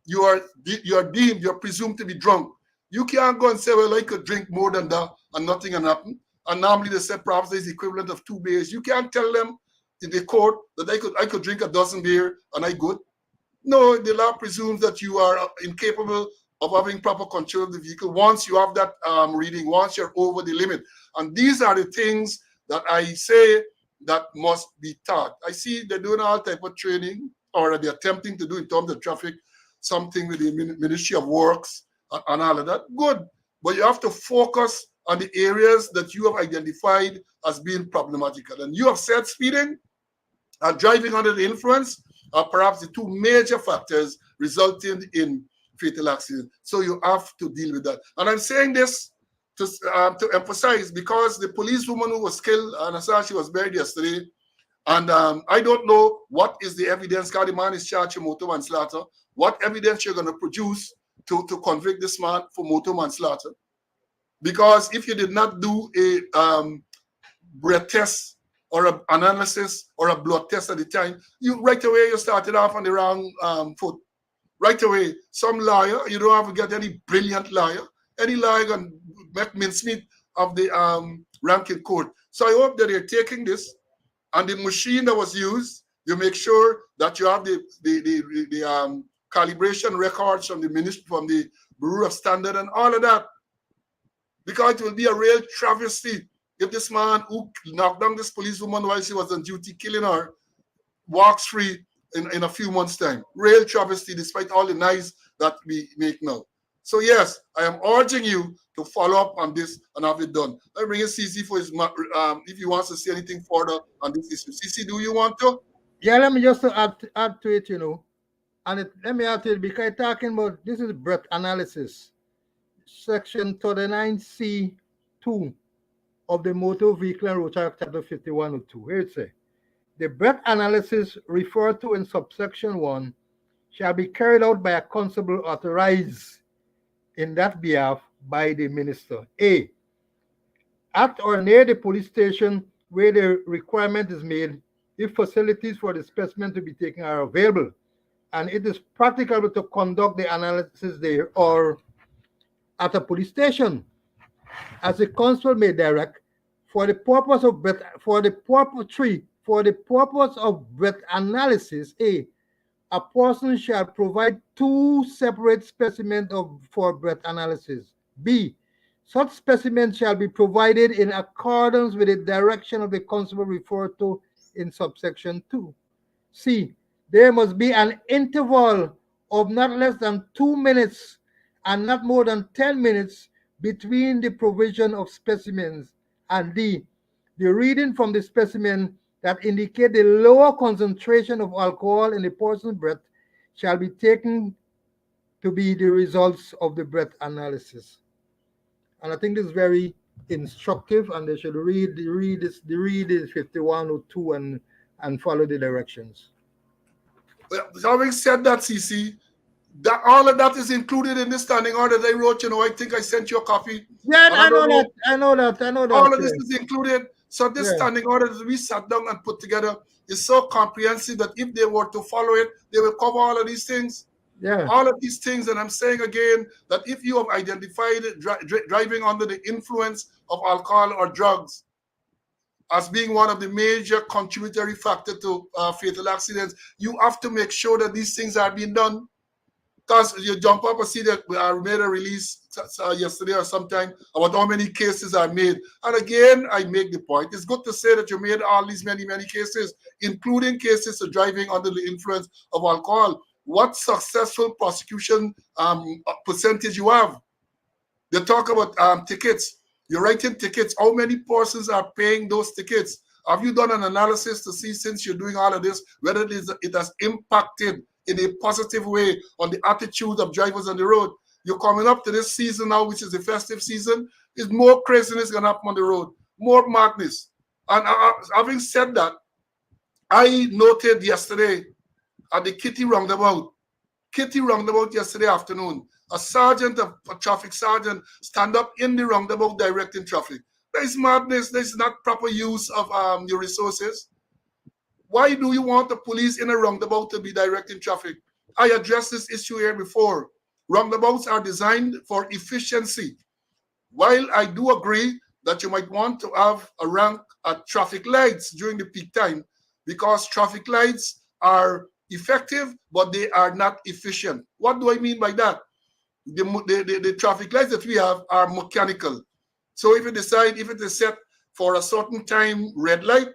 you are deemed, you're presumed to be drunk. You can't go and say, well, I could drink more than that and nothing can happen. And normally they say perhaps there's the equivalent of 2 beers. You can't tell them in the court that I could drink a dozen beer and I good. No, the law presumes that you are incapable of having proper control of the vehicle once you have that reading, once you're over the limit. And these are the things that I say that must be taught. I see they're doing all type of training, or they're attempting to do in terms of traffic, something with the Ministry of Works and all of that. Good. But you have to focus on the areas that you have identified as being problematical. And you have said speeding and driving under the influence are perhaps the two major factors resulting in fatal accidents. So you have to deal with that. And I'm saying this to emphasize, because the policewoman who was killed, and I saw she was buried yesterday, and I don't know what is the evidence, because the man is charged with motor manslaughter, what evidence you're going to produce to convict this man for motor manslaughter. Because if you did not do a breath test or an analysis or a blood test at the time, you right away you started off on the wrong foot. Right away, some lawyer, you don't have to get any brilliant lawyer. Any lawyer can make mincemeat of the ranking court. So I hope that they're taking this, and the machine that was used, you make sure that you have the calibration records from the ministry, from the Bureau of Standard and all of that. Because it will be a real travesty if this man who knocked down this policewoman while she was on duty, killing her, walks free in a few months' time. Real travesty, despite all the noise that we make now. So yes, I am urging you to follow up on this and have it done. Let me bring in CC for his, if he wants to say anything further on this issue. CC, do you want to? Yeah, let me just add to it, and let me add to it, because talking about, this is breath analysis. Section 39C2 of the Motor Vehicle and Road Traffic Chapter 5102. Here it says, the breath analysis referred to in subsection 1 shall be carried out by a constable authorized in that behalf by the minister. A, at or near the police station where the requirement is made, if facilities for the specimen to be taken are available, and it is practicable to conduct the analysis there, or at a police station, as the constable may direct, for the purpose of breath, for the purpose of breath analysis. A person shall provide 2 separate specimens for breath analysis. B, such specimens shall be provided in accordance with the direction of the constable referred to in subsection 2. C, there must be an interval of not less than 2 minutes and not more than 10 minutes between the provision of specimens. And D, the reading from the specimen that indicate the lower concentration of alcohol in the person's breath shall be taken to be the results of the breath analysis. And I think this is very instructive, and they should read this 5102 and follow the directions. Well, having said that, CC, that all of that is included in the standing order they wrote. I think I sent you a copy. Yeah, I know that. All of this is included. So this standing order that we sat down and put together is so comprehensive that if they were to follow it, they will cover all of these things. Yeah. All of these things. And I'm saying again that if you have identified driving under the influence of alcohol or drugs as being one of the major contributory factors to fatal accidents, you have to make sure that these things are being done. Because you jump up and see that we made a release yesterday or sometime about how many cases are made. And again, I make the point. It's good to say that you made all these many cases, including cases of driving under the influence of alcohol. What successful prosecution percentage you have? They talk about tickets. You're writing tickets. How many persons are paying those tickets? Have you done an analysis to see, since you're doing all of this, whether it has impacted in a positive way on the attitude of drivers on the road? You're coming up to this season now, which is the festive season. Is more craziness going to happen on the road, more madness. And having said that, I noted yesterday at the Kitty roundabout yesterday afternoon, a traffic sergeant, stand up in the roundabout directing traffic. That is madness. That is not proper use of your resources. Why do you want the police in a roundabout to be directing traffic? I addressed this issue here before. Roundabouts are designed for efficiency. While I do agree that you might want to have a rank at traffic lights during the peak time, because traffic lights are effective, but they are not efficient. What do I mean by that? The traffic lights that we have are mechanical. So if it is set for a certain time red light,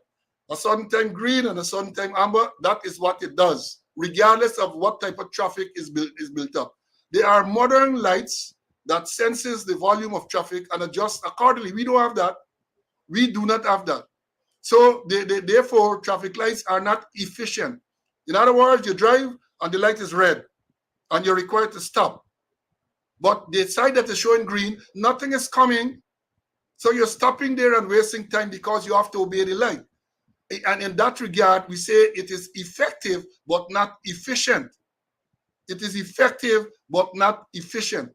a certain time green, and a certain time amber, that is what it does, regardless of what type of traffic is built up. They are modern lights that senses the volume of traffic and adjusts accordingly. We don't have that. We do not have that. So therefore, traffic lights are not efficient. In other words, you drive and the light is red and you're required to stop. But the side that is showing green, nothing is coming. So you're stopping there and wasting time because you have to obey the light. And in that regard, we say it is effective but not efficient. It is effective but not efficient.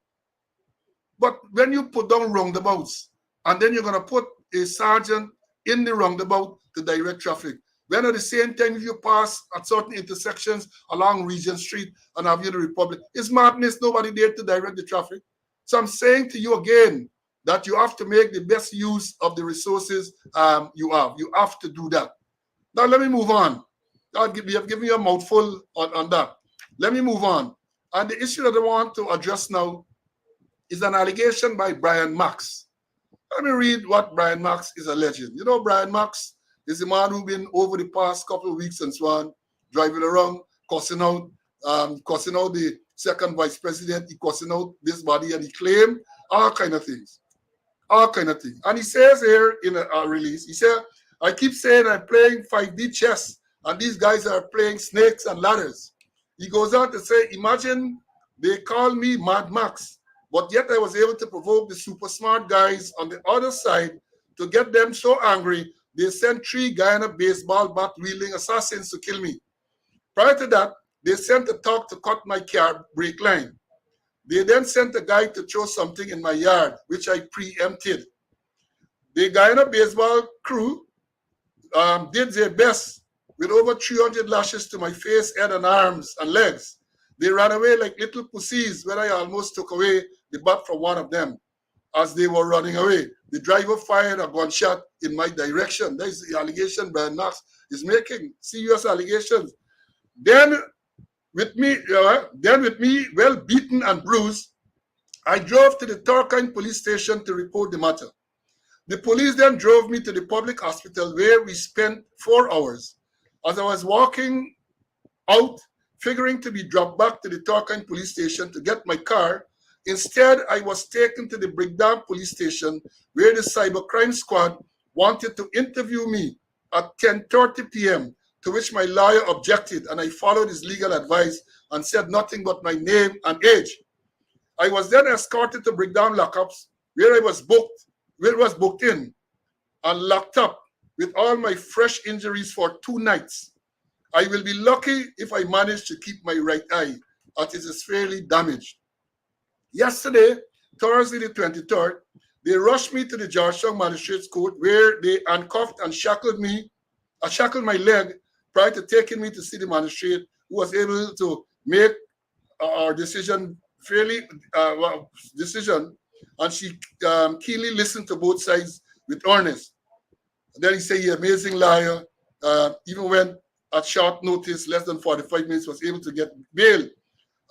But when you put down roundabouts, and then you're going to put a sergeant in the roundabout to direct traffic, when at the same time, if you pass at certain intersections along Regent Street and Avenue Republic, it's madness. Nobody there to direct the traffic. So I'm saying to you again that you have to make the best use of the resources you have. You have to do that. Now, let me move on. We have given you a mouthful on that. Let me move on. And the issue that I want to address now is an allegation by Brian Max. Let me read what Brian Max is alleging. You know, Brian Max is a man who's been over the past couple of weeks and so on, driving around, cussing out the second vice president, he cussing out this body, and he claimed all kind of things. And he says here in a release, he said, I keep saying I'm playing 5D chess, and these guys are playing snakes and ladders. He goes on to say, imagine they call me Mad Max, but yet I was able to provoke the super smart guys on the other side to get them so angry, they sent 3 Guyana baseball bat wielding assassins to kill me. Prior to that, they sent a talk to cut my car brake line. They then sent a guy to throw something in my yard, which I preempted. The Guyana baseball crew did their best with over 300 lashes to my face, head, and arms and legs. They ran away like little pussies when I almost took away the bat from one of them. As they were running away, the driver fired a gunshot in my direction. That is the allegation Brian Max is making. Serious allegations. Then with me, well beaten and bruised, I drove to the Turkine police station to report the matter. The police then drove me to the public hospital where we spent 4 hours. As I was walking out, figuring to be dropped back to the Turkine police station to get my car, instead, I was taken to the Brigdam police station where the cybercrime squad wanted to interview me at 10:30 p.m., to which my lawyer objected, and I followed his legal advice and said nothing but my name and age. I was then escorted to Brigdam lockups where it was booked in and locked up with all my fresh injuries for 2 nights. I will be lucky if I manage to keep my right eye, as it is fairly damaged. Yesterday, Thursday the 23rd, they rushed me to the Georgetown Magistrates Court where they handcuffed and shackled my leg prior to taking me to see the magistrate, who was able to make our decision and she keenly listened to both sides with earnest. And then he said he's an amazing liar, even when at short notice, less than 45 minutes, was able to get bail,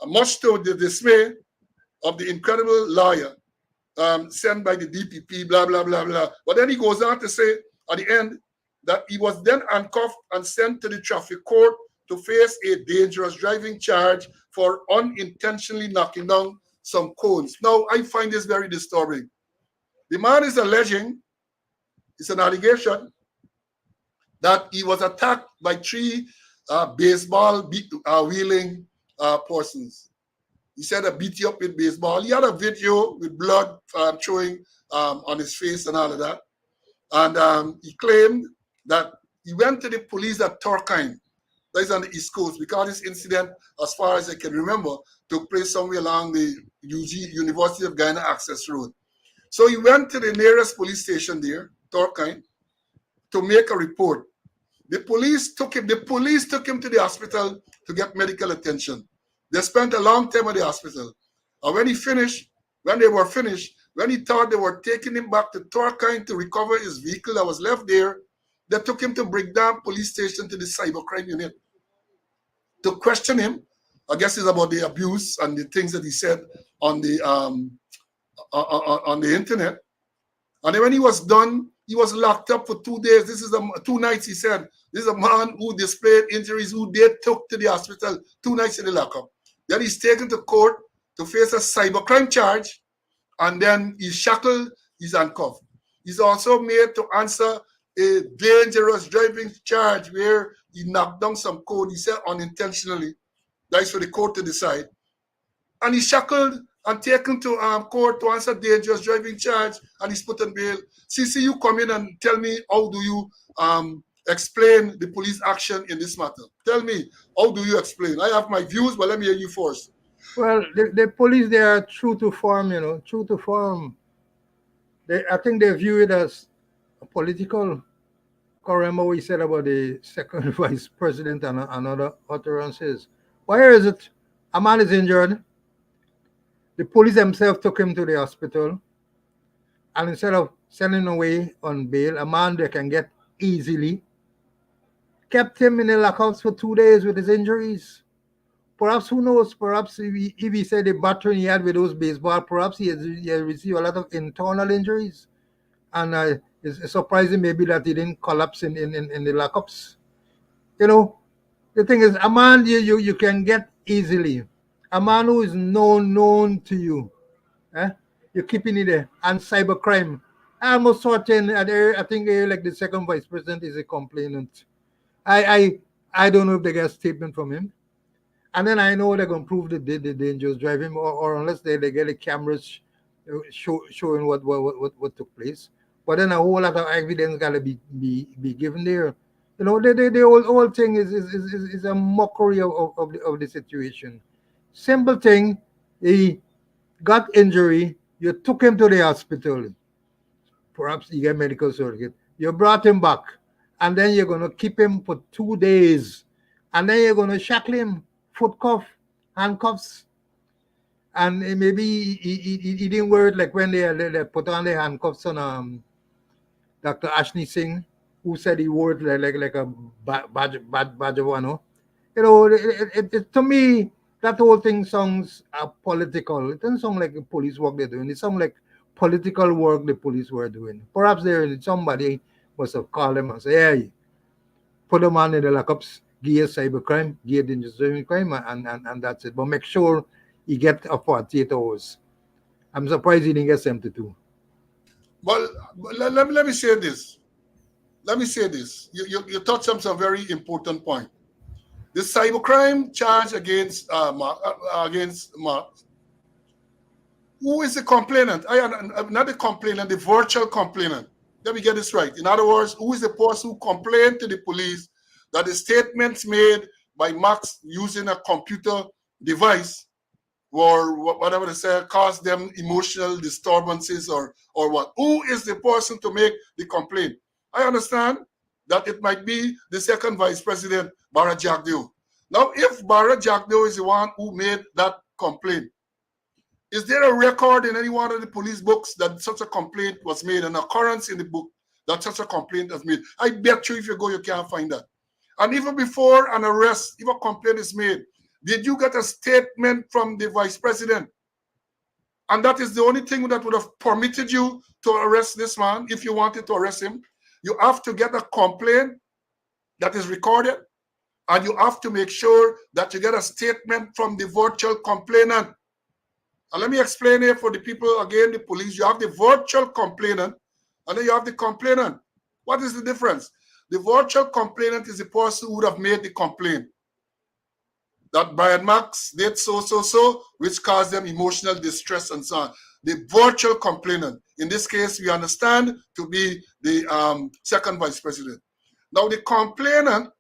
much to the dismay of the incredible lawyer sent by the DPP, blah, blah, blah, blah. But then he goes on to say at the end that he was then handcuffed and sent to the traffic court to face a dangerous driving charge for unintentionally knocking down some cones. Now, I find this very disturbing. The man is alleging, it's an allegation, that he was attacked by 3 baseball wielding persons. He said I beat you up with baseball. He had a video with blood showing on his face and all of that. And he claimed that he went to the police at Turkine, that is on the East Coast, because this incident, as far as I can remember, took place somewhere along the University of Guyana Access Road. So he went to the nearest police station there, Turkine, to make a report. The police took him to the hospital to get medical attention. They spent a long time at the hospital. And when they were finished, when he thought they were taking him back to Turkine to recover his vehicle that was left there, they took him to Brigdam police station to the cybercrime unit to question him. I guess it's about the abuse and the things that he said on the internet. And then when he was done, he was locked up for 2 days. 2 nights, he said. This is a man who displayed injuries, who they took to the hospital 2 nights in the lockup. Then he's taken to court to face a cybercrime charge, and then he's shackled, he's handcuffed. He's also made to answer a dangerous driving charge where he knocked down some code, he said unintentionally. That's for the court to decide. And he's shackled and taken to court to answer dangerous driving charge, and he's put on bail. CC, you come in and tell me, how do you explain the police action in this matter? Tell me, how do you explain? I have my views, but let me hear you first. Well, the police, they are true to form, true to form. I think they view it as political. Remember what he said about the second vice president and other utterances. Where is it? A man is injured. The police themselves took him to the hospital. And instead of sending him away on bail, a man they can get easily, kept him in the lockhouse for 2 days with his injuries. Perhaps, who knows, perhaps if he said the battering he had with those baseball, perhaps he had received a lot of internal injuries. And it's surprising maybe that he didn't collapse in the lockups. The thing is, a man you can get easily. A man who is known to you. You're keeping it there. And cybercrime. I'm almost certain, I think like the second vice president is a complainant. I don't know if they get a statement from him. And then I know they're going to prove the dangerous driving, or unless they get the cameras showing what took place. But then a whole lot of evidence got to be given there. The whole thing is a mockery of the situation. Simple thing, he got injury, you took him to the hospital. Perhaps he get medical certificate. You brought him back, and then you're going to keep him for 2 days. And then you're going to shackle him, foot cuff, handcuffs. And maybe he didn't wear it like when they put on the handcuffs on Dr. Ashley Singh, who said he wore it like a badge of honor. To me, that whole thing sounds political. It doesn't sound like the police work they're doing. It sounds like political work the police were doing. Perhaps somebody must have called them and said, hey, put them on in the lockups, give cybercrime, give dangerous driving crime, and that's it. But make sure he get a 48 hours. I'm surprised he didn't get 72. Well, let me say this. You touched on some very important point. The cybercrime charge against Mark. Who is the complainant? Not the complainant, the virtual complainant. Let me get this right. In other words, who is the person who complained to the police that the statements made by Max using a computer device or whatever they say caused them emotional disturbances or what? Who is the person to make the complaint? I understand that it might be the second vice president, Barra Jagdeo. Now, if Barra Jagdeo is the one who made that complaint, is there a record in any one of the police books that such a complaint was made, an occurrence in the book that such a complaint was made? I bet you if you go, you can't find that. And even before an arrest, if a complaint is made, did you get a statement from the vice president? And that is the only thing that would have permitted you to arrest this man if you wanted to arrest him. You have to get a complaint that is recorded, and you have to make sure that you get a statement from the virtual complainant. And let me explain here for the people, again, the police. You have the virtual complainant, and then you have the complainant. What is the difference? The virtual complainant is the person who would have made the complaint that Brian Max did so, which caused them emotional distress and so on. The virtual complainant, in this case, we understand to be the second vice president. Now, the complainant,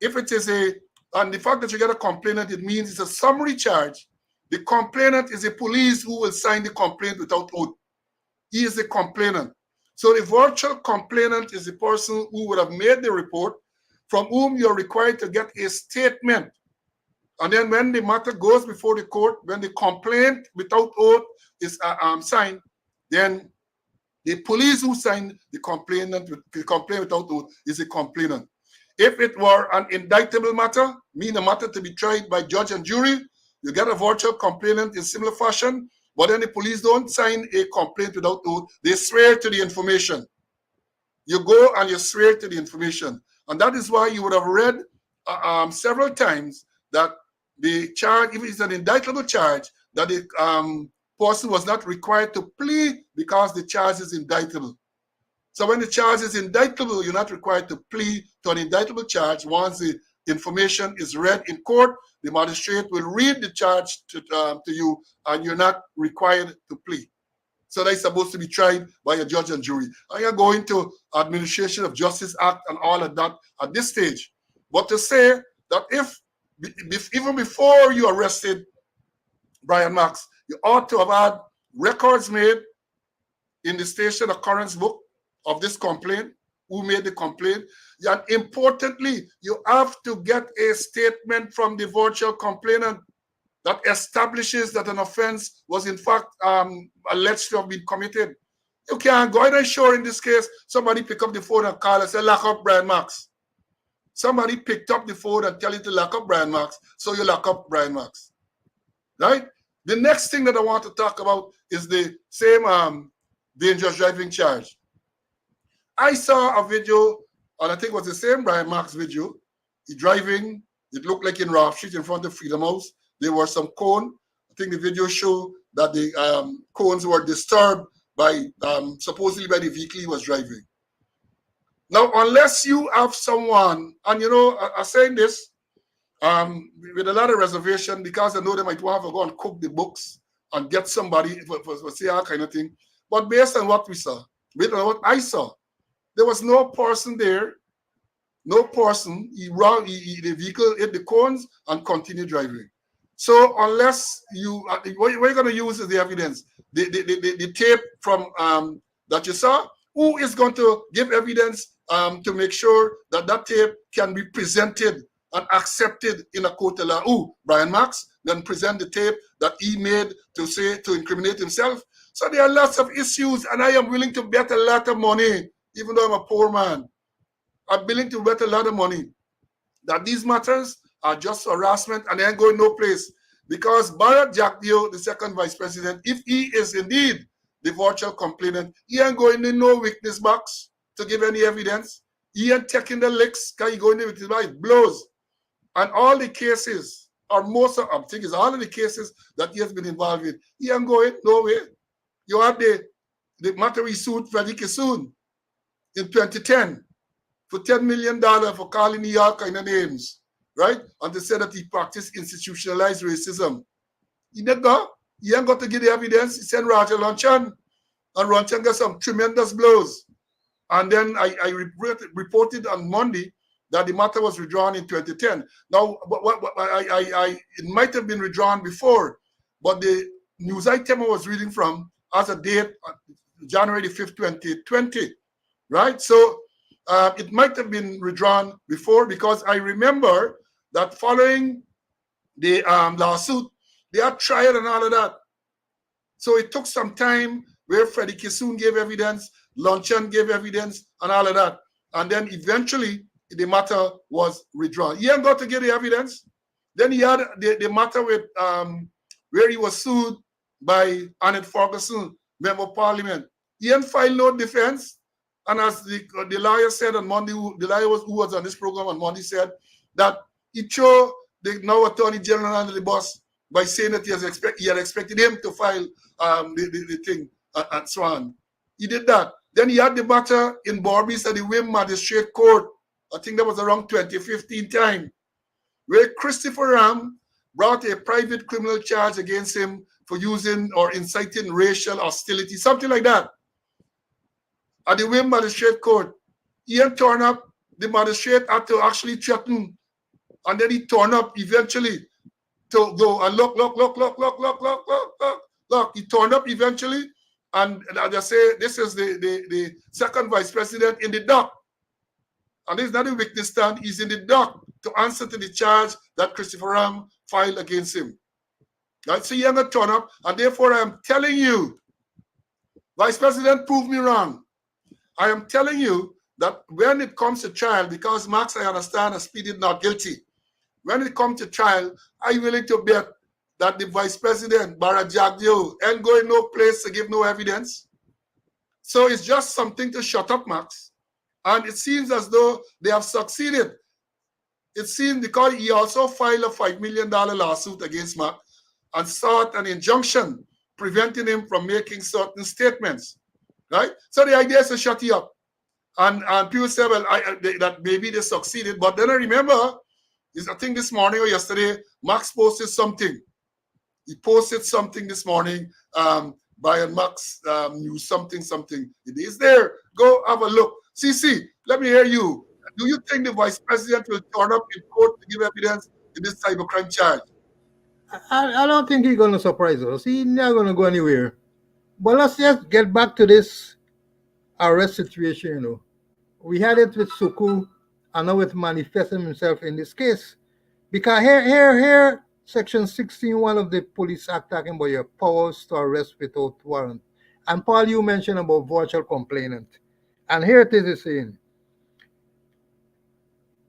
if it is and the fact that you get a complainant, it means it's a summary charge. The complainant is a police who will sign the complaint without oath. He is the complainant. So the virtual complainant is the person who would have made the report, from whom you're required to get a statement. And then when the matter goes before the court, when the complaint without oath is signed, then the police who signed the complaint without oath is a complainant. If it were an indictable matter, meaning a matter to be tried by judge and jury, you get a virtual complainant in similar fashion, but then the police don't sign a complaint without oath. They swear to the information. You go and you swear to the information. And that is why you would have read several times that the charge, if it's an indictable charge, that the person was not required to plead because the charge is indictable. So when the charge is indictable, you're not required to plead to an indictable charge. Once the information is read in court, the magistrate will read the charge to you, and you're not required to plead. So that's supposed to be tried by a judge and jury. I am going to Administration of Justice Act and all of that at this stage. But to say that if even before you arrested Brian Max, you ought to have had records made in the station occurrence book of this complaint, who made the complaint. And importantly, you have to get a statement from the virtual complainant that establishes that an offense was in fact alleged to have been committed. You can't go ahead and show in this case, somebody pick up the phone and call and say, lock up Brian Max. Somebody picked up the phone and tell you to lock up Brian Max, so you lock up Brian Max. Right? The next thing that I want to talk about is the same dangerous driving charge. I saw a video, and I think it was the same Brian Max video. He driving, it looked like in Rough Street in front of Freedom House. There were some cones. I think the video showed that the cones were disturbed by, supposedly by the vehicle he was driving. Now, unless you have someone, and you know, I'm saying this with a lot of reservation, because I know they might want to go and cook the books and get somebody for say that kind of thing. But based on what we saw, based on what I saw, there was no person there, no person. The vehicle hit the cones and continued driving. So unless you, what you're going to use is the evidence, the tape from that you saw. Who is going to give evidence to make sure that that tape can be presented and accepted in a court of law? Who? Brian Max then present the tape that he made to incriminate himself. So there are lots of issues, and I am willing to bet a lot of money, even though I'm a poor man. I'm willing to bet a lot of money that these matters are just harassment and they ain't going no place. Because Barrett Jack Dio, the second vice president, if he is indeed the virtual complainant, he ain't going in no witness box to give any evidence. He ain't taking the licks, because he going in with his mouth blows. And all the cases, or most of, I think it's all of the cases that he has been involved in, he ain't going nowhere. You have the matter we sued Freddie Kissoon in 2010 for $10 million for calling New York kind of names, right? And they said that he practiced institutionalized racism. He ain't got to give the evidence. He sent Roger Lunchan, and Lunchan got some tremendous blows. And then I reported on Monday that the matter was withdrawn in 2010. Now, it might have been withdrawn before, but the news item I was reading from has a date, January 5th, 2020, right? So it might have been withdrawn before, because I remember that following the lawsuit, they had trial and all of that. So it took some time where Freddie Kissoon gave evidence, Lunchan gave evidence, and all of that. And then eventually the matter was withdrawn. He ain't got to give the evidence. Then he had the matter with where he was sued by Annette Ferguson, member of parliament. He ain't filed no defense. And as the lawyer said on Monday, the lawyer who was on this program on Monday said that he threw the now Attorney General under the bus by saying that he had expected him to file the thing and so on. He did that. Then he had the matter in Barbies at the Wim Magistrate Court. I think that was around 2015 time, where Christopher Ram brought a private criminal charge against him for using or inciting racial hostility, something like that. At the Wim Magistrate Court, he had turned up the magistrate had to actually threaten, and then he turned up eventually to go and look. He turned up eventually, and I just say this is the second vice president in the dock. And he's not a witness stand, he's in the dock to answer to the charge that Christopher Ram filed against him. Right? So you're going to turn up, and therefore I am telling you, Vice President, prove me wrong. I am telling you that when it comes to trial, because Max, I understand, has pleaded not guilty. When it comes to trial, I'm willing to bet that the Vice President, Barra Jagdeo, ain't going no place to give no evidence. So it's just something to shut up, Max. And it seems as though they have succeeded. It seems because he also filed a $5 million lawsuit against Mac and sought an injunction preventing him from making certain statements. Right? So the idea is to shut you up. And people say, well, that maybe they succeeded. But then I remember, I think this morning or yesterday, Max posted something. He posted something this morning. Brian Max knew something. It is there. Go have a look. CC, let me hear you. Do you think the vice president will turn up in court to give evidence in this cybercrime charge? I don't think he's going to surprise us. He's not going to go anywhere. But let's just get back to this arrest situation. We had it with Suku, and now it's manifesting himself in this case. Because here, Section 16.1 of the Police Act talking about your powers to arrest without warrant. And Paul, you mentioned about virtual complainant. And here it is saying,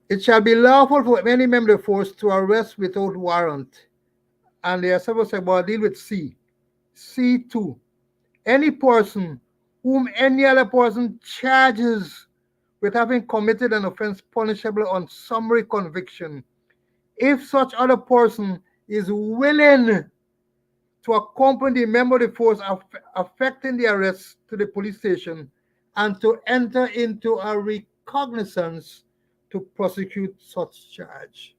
it shall be lawful for any member of the force to arrest without warrant. And they are supposed to say, deal with C. C2. Any person whom any other person charges with having committed an offense punishable on summary conviction, if such other person is willing to accompany the member of the force affecting the arrest to the police station and to enter into a recognizance to prosecute such charge.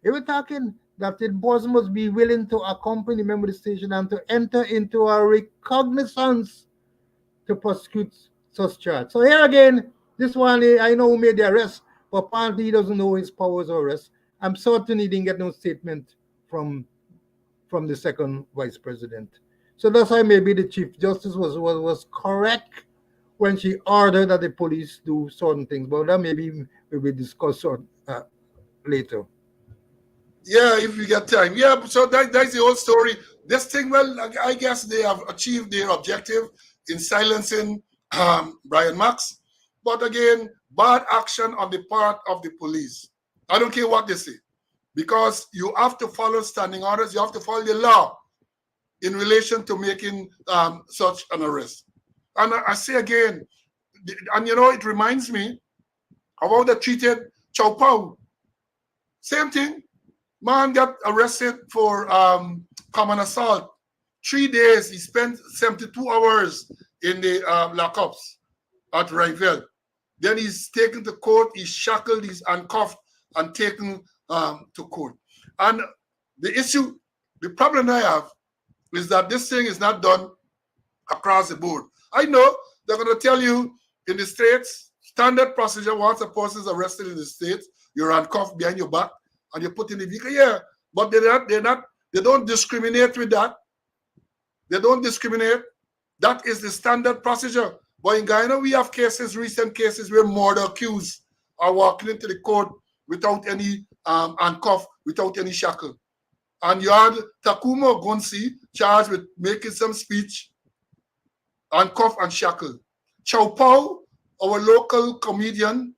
They were talking that the person must be willing to accompany the member of the station and to enter into a recognizance to prosecute such charge. So here again, this one, I know who made the arrest, but apparently he doesn't know his powers of arrest. I'm certain he didn't get no statement from the second vice president. So that's why maybe the Chief Justice was correct when she ordered that the police do certain things. But that maybe we will discuss later. Yeah, if we get time. Yeah, so that's the whole story. This thing, well, I guess they have achieved their objective in silencing Brian Max. But again, bad action on the part of the police. I don't care what they say. Because you have to follow standing orders. You have to follow the law in relation to making such an arrest. And I say again, and it reminds me of how they treated Chow Pao. Same thing. Man got arrested for common assault. 3 days, he spent 72 hours in the lockups at Rival. Then he's taken to court, he's shackled, he's handcuffed, and taken to court. And the problem I have is that this thing is not done across the board. I know they're going to tell you in the States, standard procedure, once a person is arrested in the States, you're handcuffed behind your back and you're put in the vehicle. Yeah, but they don't discriminate with that. They don't discriminate. That is the standard procedure. But in Guyana, we have recent cases where murder accused are walking into the court without any handcuff, without any shackle. And you had Takuma Gonsi charged with making some speech, handcuff and shackle. Chow Pao, our local comedian,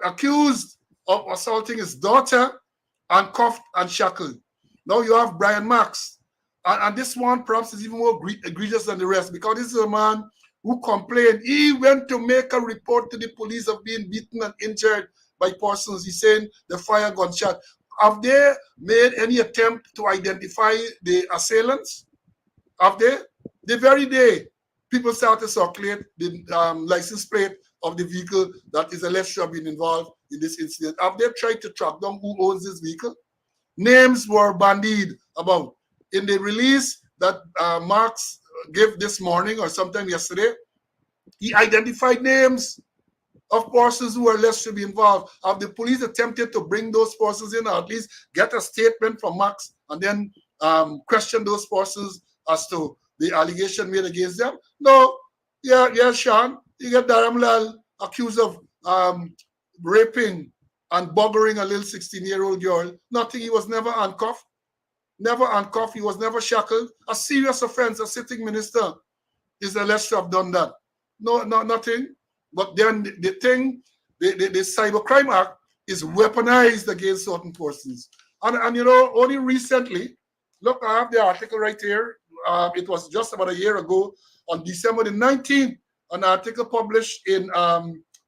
accused of assaulting his daughter, handcuffed and shackled. Now you have Brian Max. And this one perhaps is even more egregious than the rest, because this is a man who complained. He went to make a report to the police of being beaten and injured by persons. He's saying the fire gunshot. Have they made any attempt to identify the assailants? Have they? The very day people started to circulate the license plate of the vehicle that is alleged to have been involved in this incident, have they tried to track down who owns this vehicle? Names were bandied about. In the release that Marx gave this morning or sometime yesterday, he identified names. of persons who are alleged to be involved? Have the police attempted to bring those persons in, or at least get a statement from Max and then question those persons as to the allegation made against them? No. Yeah, Sean. You get Dharamlal accused of raping and buggering a little 16-year-old girl. Nothing. He was never handcuffed. Never handcuffed. He was never shackled. A serious offense. A sitting minister is alleged to have done that. No, nothing. But then the thing, the Cybercrime Act is weaponized against certain persons. And you know, only recently, look, I have the article right here. It was just about a year ago, on December the 19th, an article published in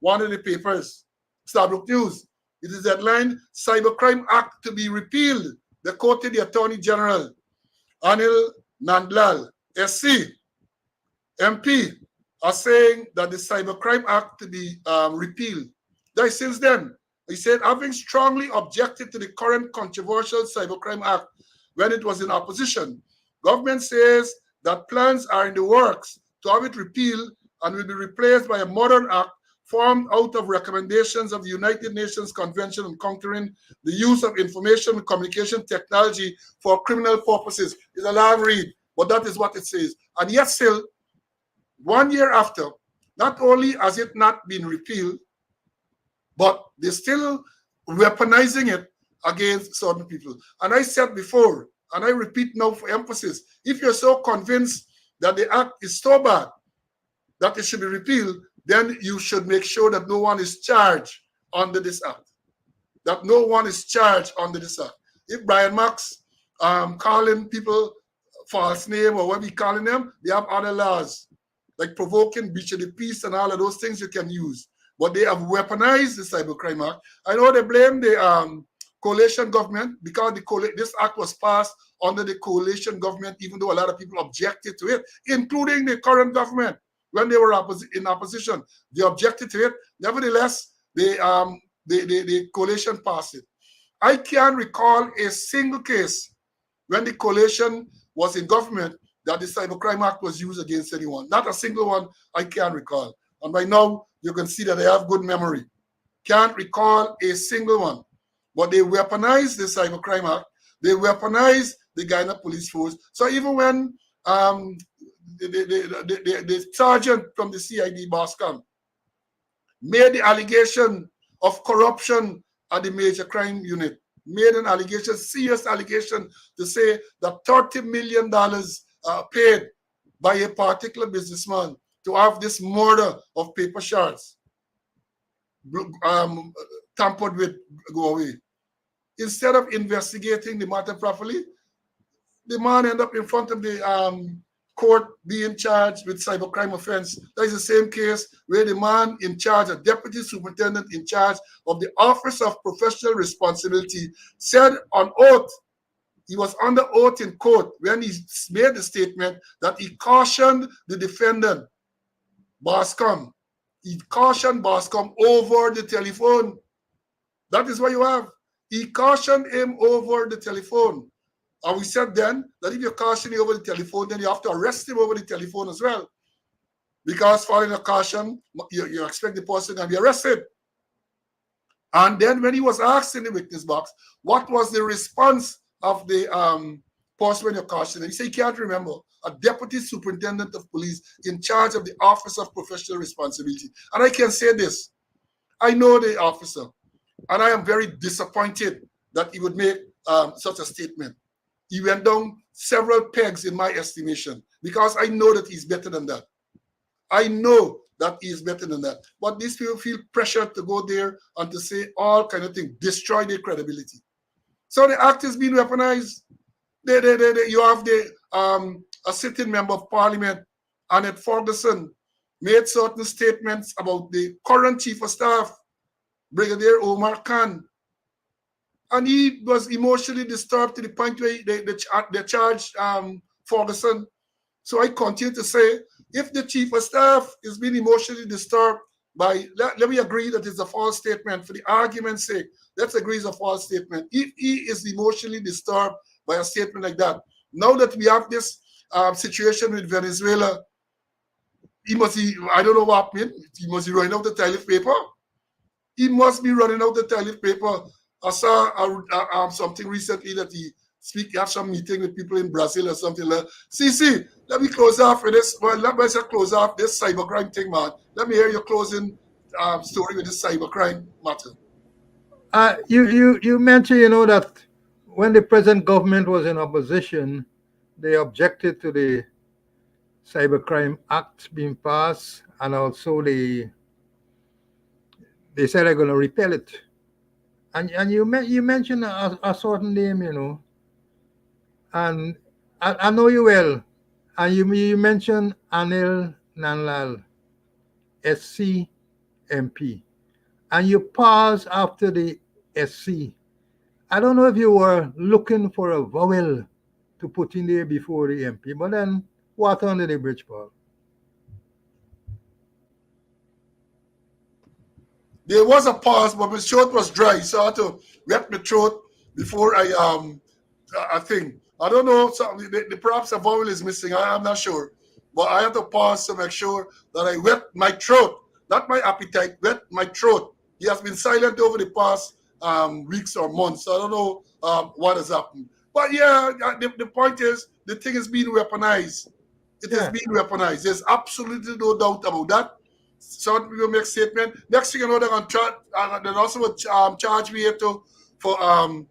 one of the papers, Starbrook News. It is headlined, Cybercrime Act to be repealed. They quoted the Attorney General, Anil Nandlal, SC, MP, are saying that the Cybercrime Act to be repealed. That since then, he said, having strongly objected to the current controversial Cybercrime Act when it was in opposition, government says that plans are in the works to have it repealed and will be replaced by a modern act formed out of recommendations of the United Nations Convention on Countering the Use of Information and Communication Technology for Criminal Purposes. It's a long read, but that is what it says. And yet still, 1 year after, not only has it not been repealed, but they're still weaponizing it against certain people. And I said before, and I repeat now for emphasis, if you're so convinced that the act is so bad that it should be repealed, then you should make sure that no one is charged under this act. That no one is charged under this act. If Brian Max calling people false name or what we calling them, they have other laws, like provoking, breach of the peace, and all of those things you can use. But they have weaponized the Cybercrime Act. I know they blame the coalition government because this act was passed under the coalition government, even though a lot of people objected to it, including the current government when they were in opposition. They objected to it. Nevertheless, the coalition passed it. I can't recall a single case when the coalition was in government that the Cybercrime Act was used against anyone. Not a single one I can recall. And by now, you can see that I have good memory. Can't recall a single one. But they weaponized the Cybercrime Act. They weaponized the Guyana Police Force. So even when the sergeant from the CID, Boscom, made the allegation of corruption at the major crime unit, made an allegation, serious allegation, to say that $30 million paid by a particular businessman to have this murder of paper shards tampered with go away. Instead of investigating the matter properly, the man ended up in front of the court being charged with cybercrime offense. That is the same case where the man in charge, a deputy superintendent in charge of the Office of Professional Responsibility, said on oath, he was under oath in court when he made the statement that he cautioned the defendant, Boscom. He cautioned Boscom over the telephone. That is what you have. He cautioned him over the telephone. And we said then that if you're cautioning over the telephone, then you have to arrest him over the telephone as well. Because following a caution, you expect the person to be arrested. And then when he was asked in the witness box, what was the response of the person when you're cautioning? He said he can't remember. A deputy superintendent of police in charge of the Office of Professional Responsibility. And I can say this. I know the officer. And I am very disappointed that he would make such a statement. He went down several pegs in my estimation because I know that he's better than that. I know that he is better than that. But these people feel pressured to go there and to say all kind of things, destroy their credibility. So the act is being weaponized. You have a sitting member of parliament, Annette Ferguson, made certain statements about the current chief of staff, Brigadier Omar Khan. And he was emotionally disturbed to the point where they charged Ferguson. So I continue to say, if the chief of staff is being emotionally disturbed by, let me agree that it's a false statement for the argument's sake. Let's agree it's a false statement. If he is emotionally disturbed by a statement like that, now that we have this situation with Venezuela, I don't know what happened. He must be running out the toilet paper. He must be running out the toilet paper. I saw something recently that he have some meeting with people in Brazil or something like that. See, let me close off with this. Well, let me just close off this cybercrime thing, man. Let me hear your closing story with this cybercrime matter. You mentioned, that when the present government was in opposition, they objected to the Cybercrime Act being passed, and also they said they're going to repeal it. And you mentioned a certain name, and I know you well, and you mentioned Anil Nanlal, SC MP, and you paused after the SC. I don't know if you were looking for a vowel to put in there before the MP, but then water under the bridge, Paul. There was a pause, but my throat was dry, so I had to wet my throat before I think. I don't know, perhaps a vowel is missing, I'm not sure. But I had to pause to make sure that I wet my throat, not my appetite, wet my throat. He has been silent over the past weeks or months, so I don't know what has happened. But yeah, the point is, the thing is being weaponized. It is being weaponized. There's absolutely no doubt about that. Some people make statement. Next thing you know, they're going to they also charge me for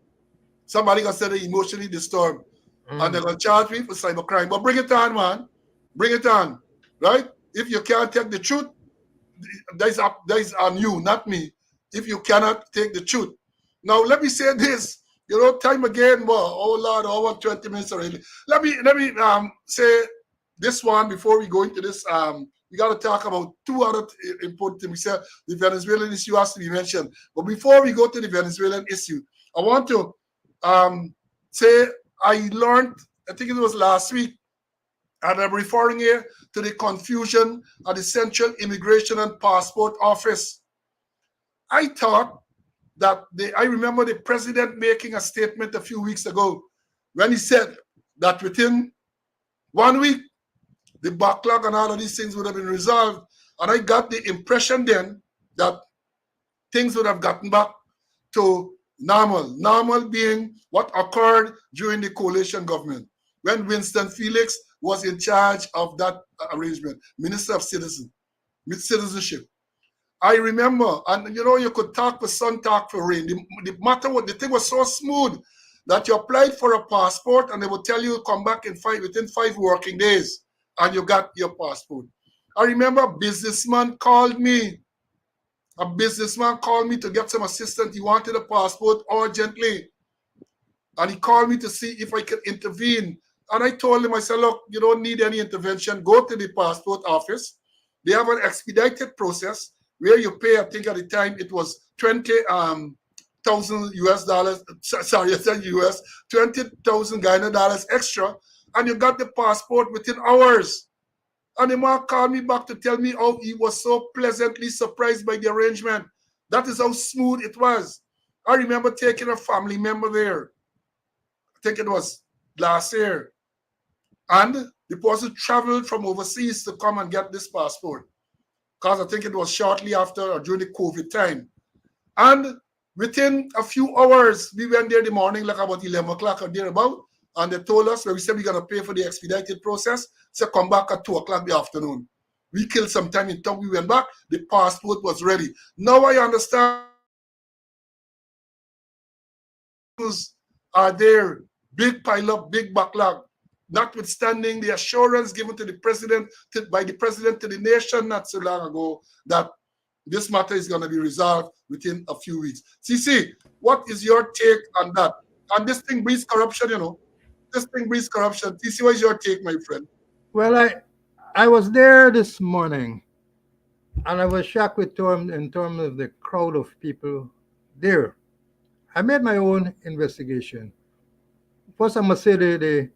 somebody considered emotionally disturbed, and they're going to charge me for cybercrime. But bring it on, man. Bring it on, right? If you can't take the truth, that is on you, not me. If you cannot take the truth. Now, let me say this. Time again, well, oh Lord, I want 20 minutes already. Let me say this one before we go into this. We got to talk about two other important things. We said the Venezuelan issue has to be mentioned. But before we go to the Venezuelan issue, I want to say I learned, I think it was last week, and I'm referring here to the confusion at the Central Immigration and Passport Office. I thought that I remember the president making a statement a few weeks ago when he said that within 1 week, the backlog and all of these things would have been resolved. And I got the impression then that things would have gotten back to normal. Normal being what occurred during the coalition government when Winston Felix was in charge of that arrangement, Minister of Citizenship. I remember, and you could talk for sun, talk for rain. The thing was so smooth that you applied for a passport and they would tell you come back within 5 working days and you got your passport. I remember a businessman called me to get some assistance. He wanted a passport urgently. And he called me to see if I could intervene. And I told him, I said, look, you don't need any intervention. Go to the passport office. They have an expedited process where you pay, I think at the time it was 20,000 US dollars. Sorry, I said US, 20,000 Ghana dollars extra. And you got the passport within hours. And the man called me back to tell me how he was so pleasantly surprised by the arrangement. That is how smooth it was. I remember taking a family member there. I think it was last year. And the person traveled from overseas to come and get this passport. Because I think it was shortly after or during the COVID time. And within a few hours, we went there in the morning, like about 11 o'clock or thereabout. And they told us, when we said we're going to pay for the expedited process, so come back at 2 o'clock in the afternoon. We killed some time in town, we went back, the passport was ready. Now I understand are there, big pile up, big backlog, notwithstanding the assurance given to the president, by the president to the nation not so long ago, that this matter is going to be resolved within a few weeks. CC, what is your take on that? And this thing breeds corruption, This thing breeds corruption. TC, what is your take, my friend? Well, I was there this morning, and I was shocked in terms of the crowd of people there. I made my own investigation. First, I must say the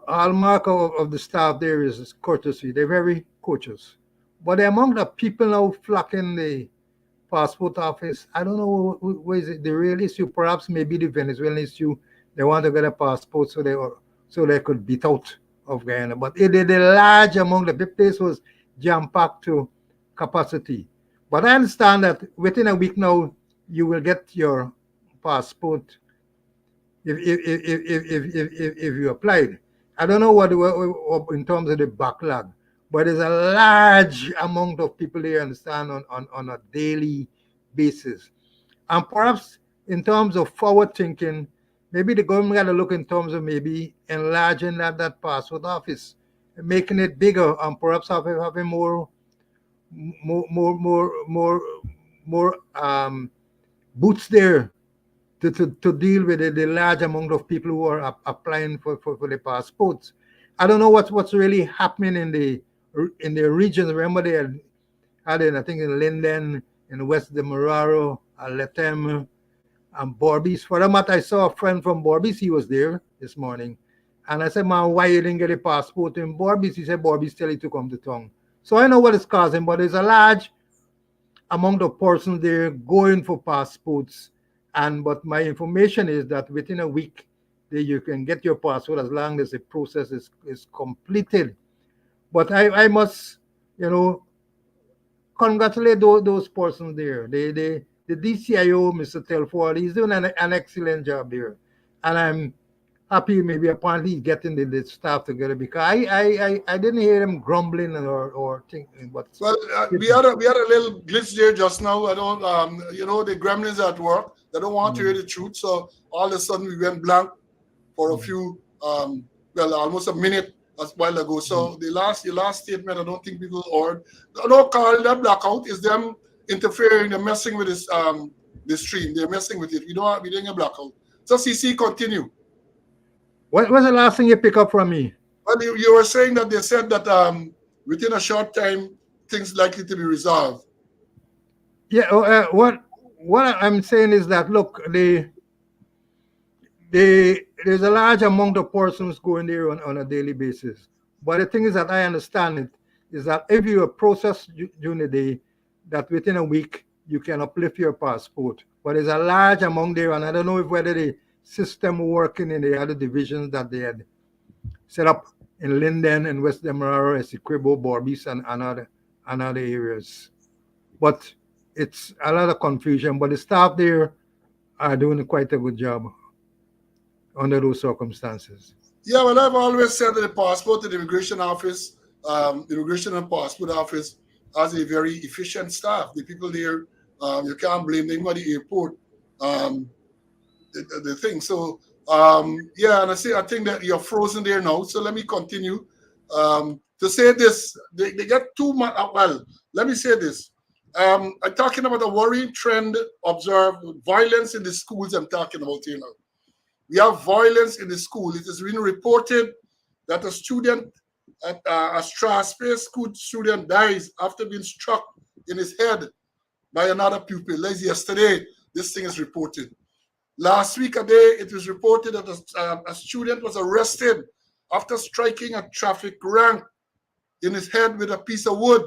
hallmark of the staff there is courtesy. They're very courteous. But among the people now flocking the passport office, I don't know where is it the real issue. Perhaps maybe the Venezuelan issue. They want to get a passport so they could beat out of Guyana. But the large amount of the place was jam-packed to capacity. But I understand that within a week now, you will get your passport if you applied. I don't know what in terms of the backlog, but there's a large amount of people they understand on a daily basis. And perhaps in terms of forward thinking, maybe the government got to look in terms of maybe enlarging that passport office, making it bigger, and perhaps having more more more more more boots there to deal with the large amount of people who are applying for the passports. I don't know what's really happening in the regions. Remember they had it, I think in Linden, in West Demerara, Letem, and Borbis. For that matter, I saw a friend from Borbis. He was there this morning. And I said, man, why you didn't get a passport in Borbis? He said, Borbis tell you to come to town. So I know what it's causing, but there's a large amount of persons there going for passports. And but my information is that within a week, you can get your passport as long as the process is completed. But I must, you know, congratulate those persons there. The DCIO, Mr. Telford, he's doing an excellent job there. And I'm happy maybe apparently he's getting the staff together because I didn't hear him grumbling or thinking what. Well, we had a little glitch there just now. I don't, the gremlins at work. They don't want to hear the truth. So all of a sudden we went blank for a few, almost a minute a while ago. So the last statement, I don't think people heard. No, Carl, that blackout is them interfering. They're messing with this the stream. They're messing with it. We didn't get blackout. So CC, continue. What's the last thing you pick up from me? Well, you were saying that they said that within a short time things likely to be resolved. Yeah. What I'm saying is that look, there's a large amount of persons going there on a daily basis. But the thing is that I understand it is that if you process during the day, that within a week you can uplift your passport. But there's a large amount there, and I don't know if whether the system working in the other divisions that they had set up in Linden and West Demerara, Essequibo, Borbis, and other areas. But it's a lot of confusion. But the staff there are doing quite a good job under those circumstances. Yeah, well, I've always said that the passport and the immigration office, immigration and passport office, has a very efficient staff. The people there, you can't blame them at the airport. The thing. So and I think that you're frozen there now. So let me continue to say this. They get too much. Well, let me say this. I'm talking about a worrying trend observed, violence in the schools. I'm talking about here now. We have violence in the school. It has been reported that a student at a Strasbourg school student dies after being struck in his head by another pupil. Like yesterday, this thing is reported. Last week, it was reported that a student was arrested after striking a traffic rank in his head with a piece of wood.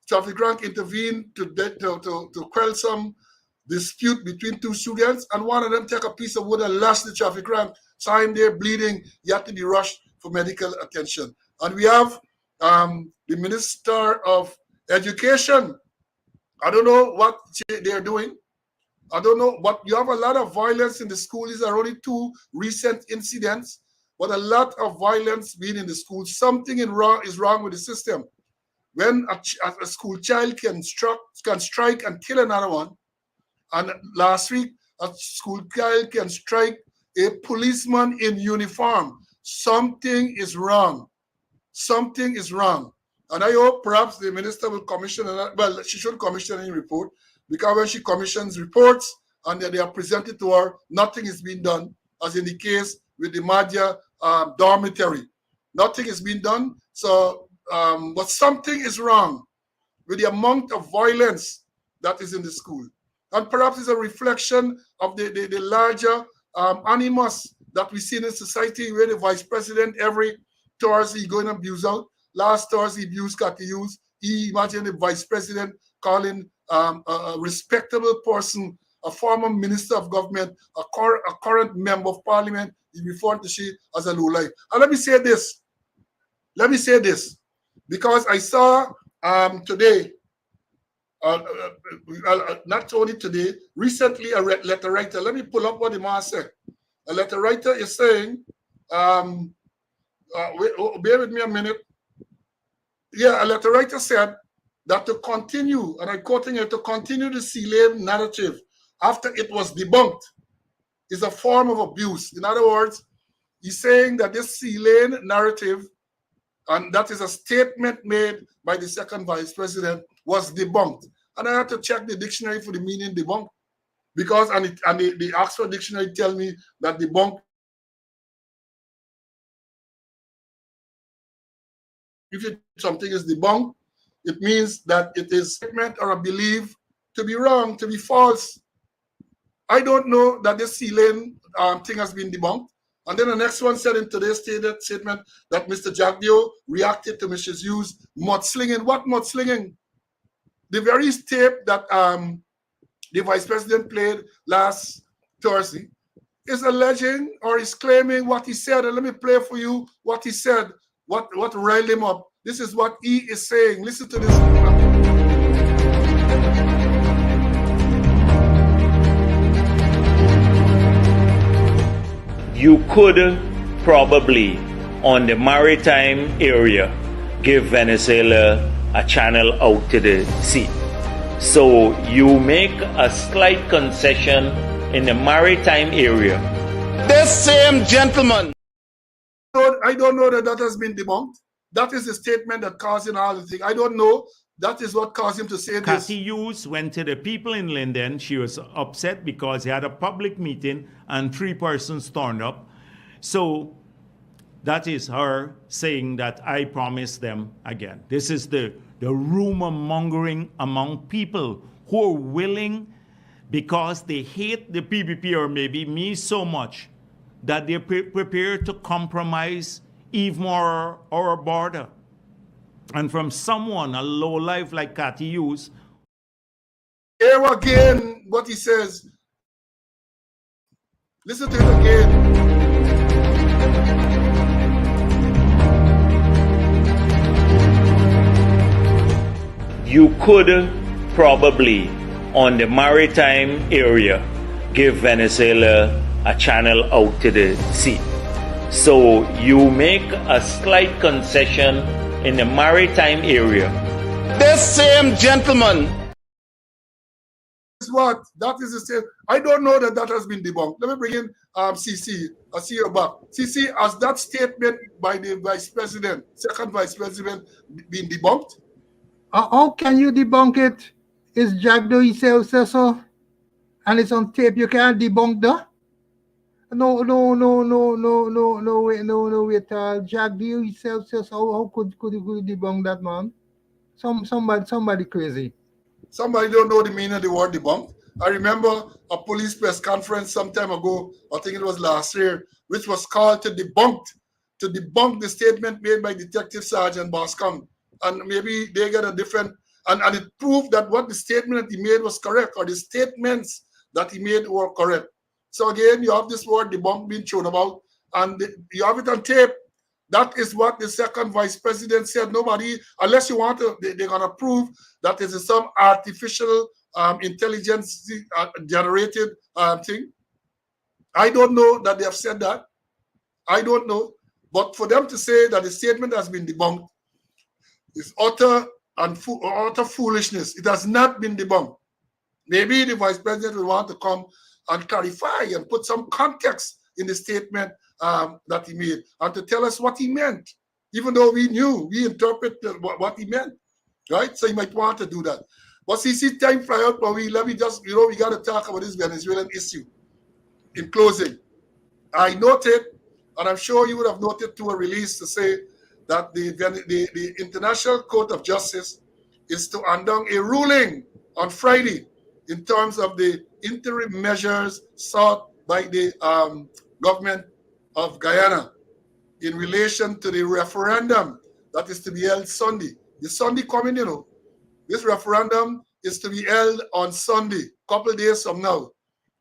Traffic rank intervened to quell some dispute between two students, and one of them took a piece of wood and lashed the traffic rank. Saw him there bleeding. He had to be rushed for medical attention. And we have the Minister of Education. I don't know what they're doing. I don't know, but you have a lot of violence in the school. These are only two recent incidents, but a lot of violence being in the school. Something is wrong with the system. When a school child can strike and kill another one, and last week a school child can strike a policeman in uniform, something is wrong. Something is wrong. And I hope perhaps the minister will commission, she should commission a report, because when she commissions reports and they are presented to her, nothing is being done, as in the case with the Madhya dormitory. Nothing is being done. So, but something is wrong with the amount of violence that is in the school. And perhaps it's a reflection of the larger animus that we see in the society, where the vice president every Thursday going to abuse out. Last Thursday, abuse got to use. Imagine the vice president calling a respectable person, a former minister of government, a current member of parliament, he referred to she as a lowlife. And let me say this. let me say this, because I saw today, not only today, recently a letter writer, let me pull up what the man said. A letter writer is saying, bear with me a minute. Yeah, a letter writer said that to continue, and I'm quoting it, to continue the C-Lane narrative after it was debunked is a form of abuse. In other words, he's saying that this C-Lane narrative, and that is a statement made by the second vice president, was debunked. And I had to check the dictionary for the meaning debunk, because the Oxford Dictionary tell me that debunk, if something is debunked, it means that it is a statement or a belief to be wrong, to be false. I don't know that this C-Lane thing has been debunked. And then the next one said in today's statement that Mr. Jagdeo reacted to Mrs. Hughes mudslinging. What mudslinging? The very tape that the vice president played last Thursday is alleging or is claiming what he said. And let me play for you what he said, what riled him up. This is what he is saying. Listen to this. You could probably, on the maritime area, give Venezuela a channel out to the sea. So you make a slight concession in the maritime area. This same gentleman. I don't know that has been debunked. That is the statement that caused him all the thing. I don't know. That is what caused him to say this. Cathy Hughes went to the people in Linden. She was upset because he had a public meeting and 3 persons turned up. So that is her saying that I promised them again. This is the rumor mongering among people who are willing, because they hate the PPP or maybe me so much, that they're prepared to compromise even more our border. And from someone, a lowlife like Cathy Hughes. Here again, what he says. Listen to it again. You could probably, on the maritime area, give Venezuela a channel out to the sea. So you make a slight concession in the maritime area. This same gentleman. What? That is the same. I don't know that has been debunked. Let me bring in CC. I see you back. CC, has that statement by the vice president, second vice president, been debunked? How can you debunk it? Is Jagdo himself says so? And it's on tape. You can't debunk that? No, wait. Jagdo himself says so. How could you debunk that, man? Somebody crazy. Somebody don't know the meaning of the word debunked. I remember a police press conference some time ago, I think it was last year, which was called to debunk the statement made by Detective Sergeant Boscom. And maybe they get a different, and it proved that what the statement that he made was correct, or the statements that he made were correct. So again, you have this word debunk being thrown about, and you have it on tape. That is what the second vice president said. Nobody, unless you want to, they're going to prove that this is some artificial intelligence generated thing. I don't know that they have said that. I don't know. But for them to say that the statement has been debunked is utter foolishness. It has not been debunked. Maybe the vice president will want to come and clarify and put some context in the statement that he made, and to tell us what he meant, even though we interpreted what he meant, right? So he might want to do that. But see, time fly out, but let me just, we got to talk about this Venezuelan issue. In closing, I noted, and I'm sure you would have noted too, a release to say that the International Court of Justice is to undo a ruling on Friday in terms of the interim measures sought by the government of Guyana in relation to the referendum that is to be held Sunday. The Sunday coming, this referendum is to be held on Sunday, a couple of days from now.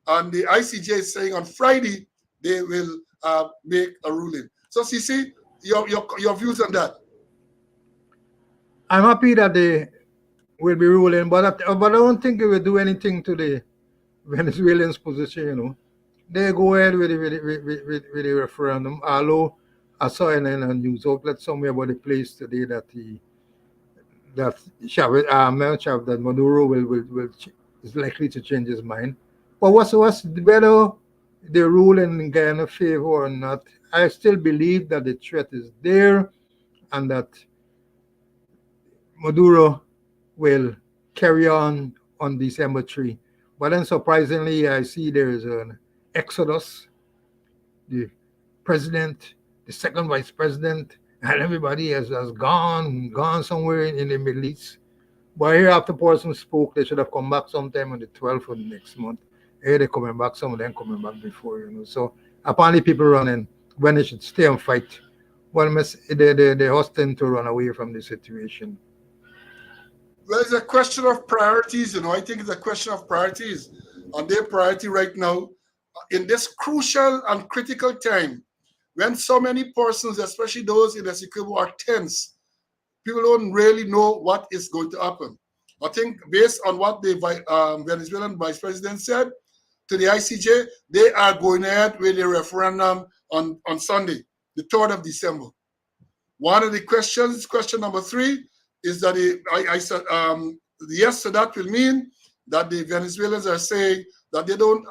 And the ICJ is saying on Friday they will make a ruling. So, CC, Your views on that? I'm happy that they will be ruling, but I don't think it will do anything to the Venezuelans' position. They go ahead with the referendum. Although I saw in a news outlet somewhere about the place today that that Maduro is likely to change his mind. But what's whether they rule in Guyana favor or not? I still believe that the threat is there, and that Maduro will carry on December 3. But then surprisingly, I see there is an exodus. The president, the second vice president, and everybody has gone somewhere in the Middle East. But here after person spoke, they should have come back sometime on the 12th of the next month. Here they're coming back, some of them coming back before, So apparently people running when they should stay and fight. Well, they're hostile to run away from the situation. Well, it's a question of priorities, I think it's a question of priorities. And their priority right now, in this crucial and critical time, when so many persons, especially those in the Essequibo, are tense, people don't really know what is going to happen. I think based on what the Venezuelan vice president said to the ICJ, they are going ahead with a referendum on Sunday, the 3rd of December. One of the questions, question number 3, is that I said the yes to that will mean that the Venezuelans are saying that they don't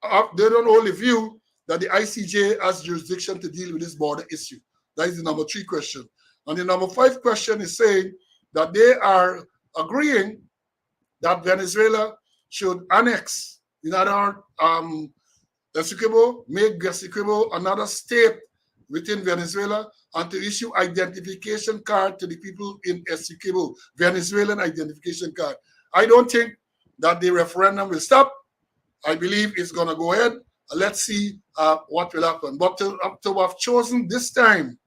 hold the view that the ICJ has jurisdiction to deal with this border issue. That is the number 3 question. And the number 5 question is saying that they are agreeing that Venezuela should annex, Essequibo, make Essequibo another state within Venezuela, and to issue identification card to the people in Essequibo, Venezuelan identification card. I don't think that the referendum will stop. I believe it's going to go ahead. Let's see what will happen. But to have chosen this time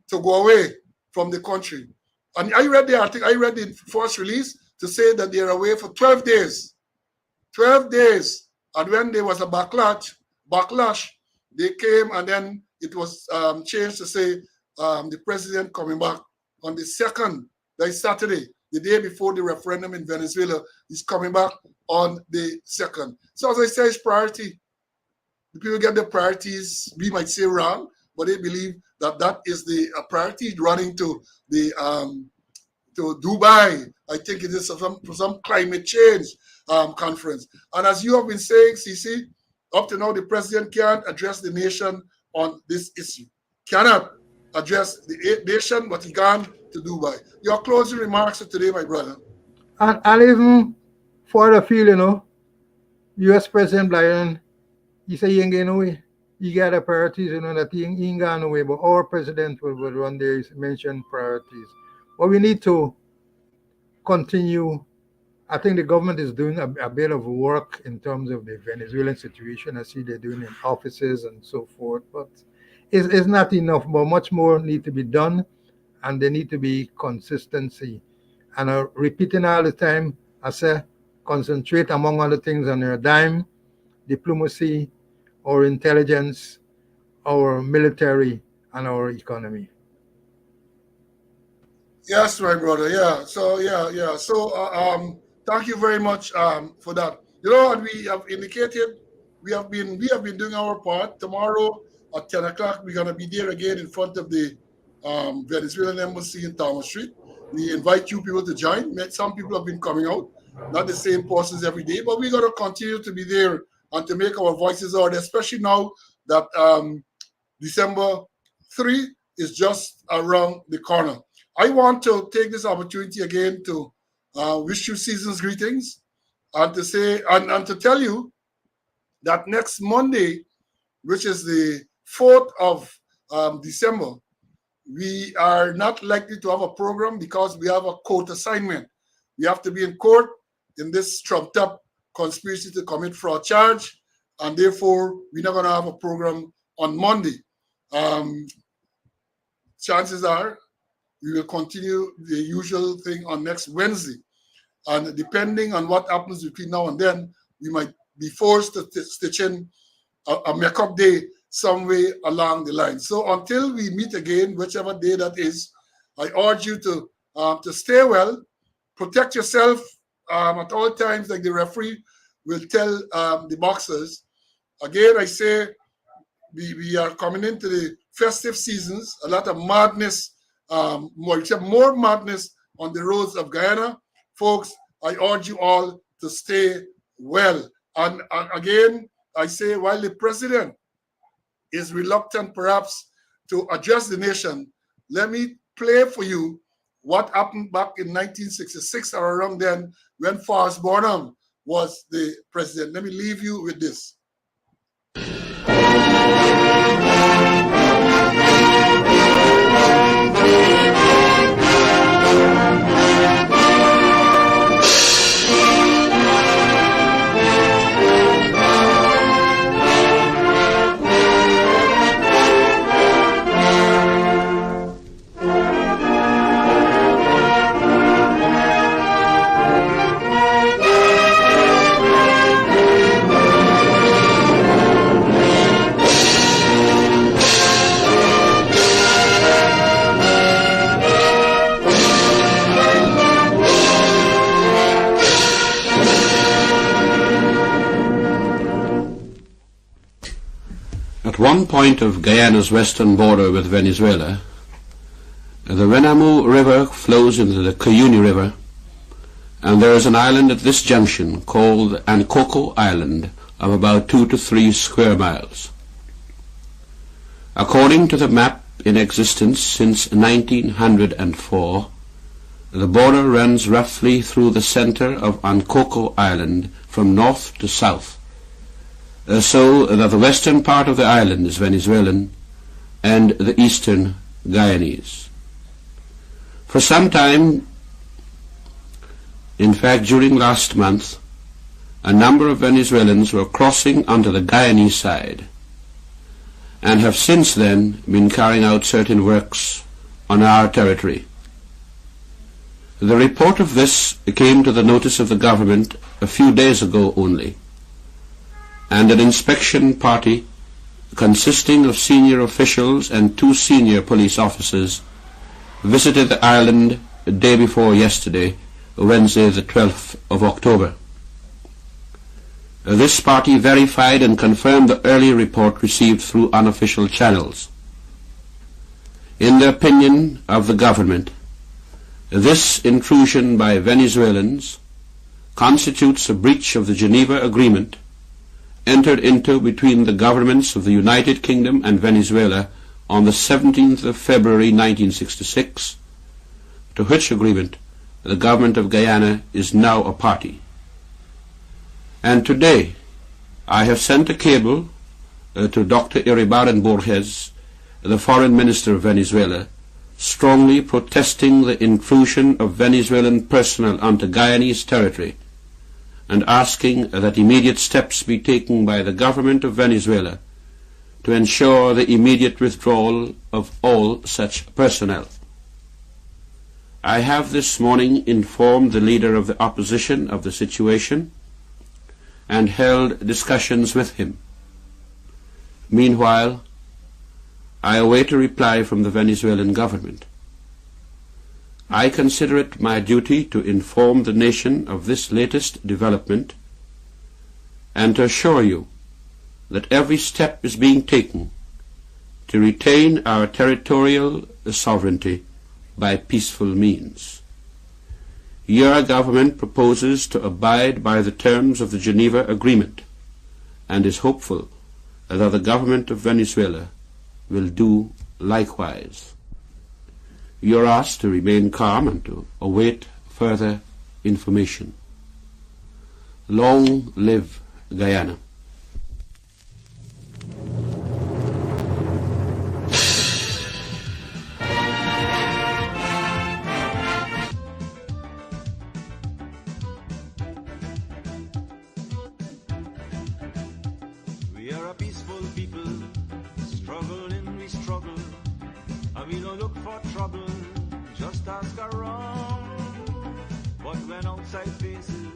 to go away from the country. And I read the article, I read the first release to say that they're away for 12 days. 12 days. And when there was a backlash, they came, and then it was changed to say the president coming back on the 2nd, that is Saturday, the day before the referendum in Venezuela. He's coming back on the 2nd. So as I say, it's priority. The people get their priorities, we might say wrong, but they believe that is the priority, running to the to Dubai. I think it is for some climate change conference. And as you have been saying, CC, up to now the president can't address the nation on this issue. Cannot address the nation, but he can to Dubai. Your closing remarks for today, my brother. And even for the field, U.S. President Biden, he said he ain't going away. He got the priorities, that he ain't going away. But our president will run there, mention priorities. But we need to continue. I think the government is doing a bit of work in terms of the Venezuelan situation. I see they're doing in offices and so forth, but it's not enough. But much more need to be done, and there need to be consistency. And I'm repeating all the time, I say, concentrate among other things on your dime, diplomacy, our intelligence, our military, and our economy. Yes, my brother. Yeah. So So thank you very much for that. And we have indicated we have been doing our part. Tomorrow at 10 o'clock, we're gonna be there again in front of the Venezuelan embassy in Thomas Street. We invite you people to join. Some people have been coming out, not the same persons every day, but we're gonna continue to be there and to make our voices heard, especially now that December 3 is just around the corner. I want to take this opportunity again to wish you season's greetings, and to say and to tell you that next Monday, which is the 4th of December, we are not likely to have a program because we have a court assignment. We have to be in court in this trumped up conspiracy to commit fraud charge, and therefore we're not going to have a program on Monday. Chances are we will continue the usual thing on next Wednesday. And depending on what happens between now and then, we might be forced to stitch in a makeup day some way along the line. So until we meet again, whichever day that is, I urge you to stay well, protect yourself at all times, like the referee will tell the boxers. Again, I say we are coming into the festive seasons, a lot of madness, more madness on the roads of Guyana. Folks, I urge you all to stay well. And again, I say, while the president is reluctant perhaps to address the nation, let me play for you what happened back in 1966 or around then when Forrest Burnham was the president. Let me leave you with this. At one point of Guyana's western border with Venezuela, the Renamo River flows into the Cuyuni River, and there is an island at this junction called Ankoko Island of about 2 to 3 square miles. According to the map in existence since 1904, the border runs roughly through the center of Ankoko Island from north to south, so that the western part of the island is Venezuelan and the eastern Guyanese. For some time, in fact during last month, a number of Venezuelans were crossing onto the Guyanese side and have since then been carrying out certain works on our territory. The report of this came to the notice of the government a few days ago only, and an inspection party consisting of senior officials and 2 senior police officers visited the island the day before yesterday, Wednesday the 12th of October. This party verified and confirmed the early report received through unofficial channels. In the opinion of the government, this intrusion by Venezuelans constitutes a breach of the Geneva Agreement entered into between the governments of the United Kingdom and Venezuela on the 17th of February 1966, to which agreement the government of Guyana is now a party. And today I have sent a cable to Dr. Iribarren Borges, the Foreign Minister of Venezuela, strongly protesting the intrusion of Venezuelan personnel onto Guyanese territory and asking that immediate steps be taken by the government of Venezuela to ensure the immediate withdrawal of all such personnel. I have this morning informed the leader of the opposition of the situation and held discussions with him. Meanwhile, I await a reply from the Venezuelan government. I consider it my duty to inform the nation of this latest development and to assure you that every step is being taken to retain our territorial sovereignty by peaceful means. Your government proposes to abide by the terms of the Geneva Agreement and is hopeful that the government of Venezuela will do likewise. You are asked to remain calm and to await further information. Long live Guyana. We are a peaceful people, struggling, we struggle, and we don't look for trouble, just ask around. But when outside faces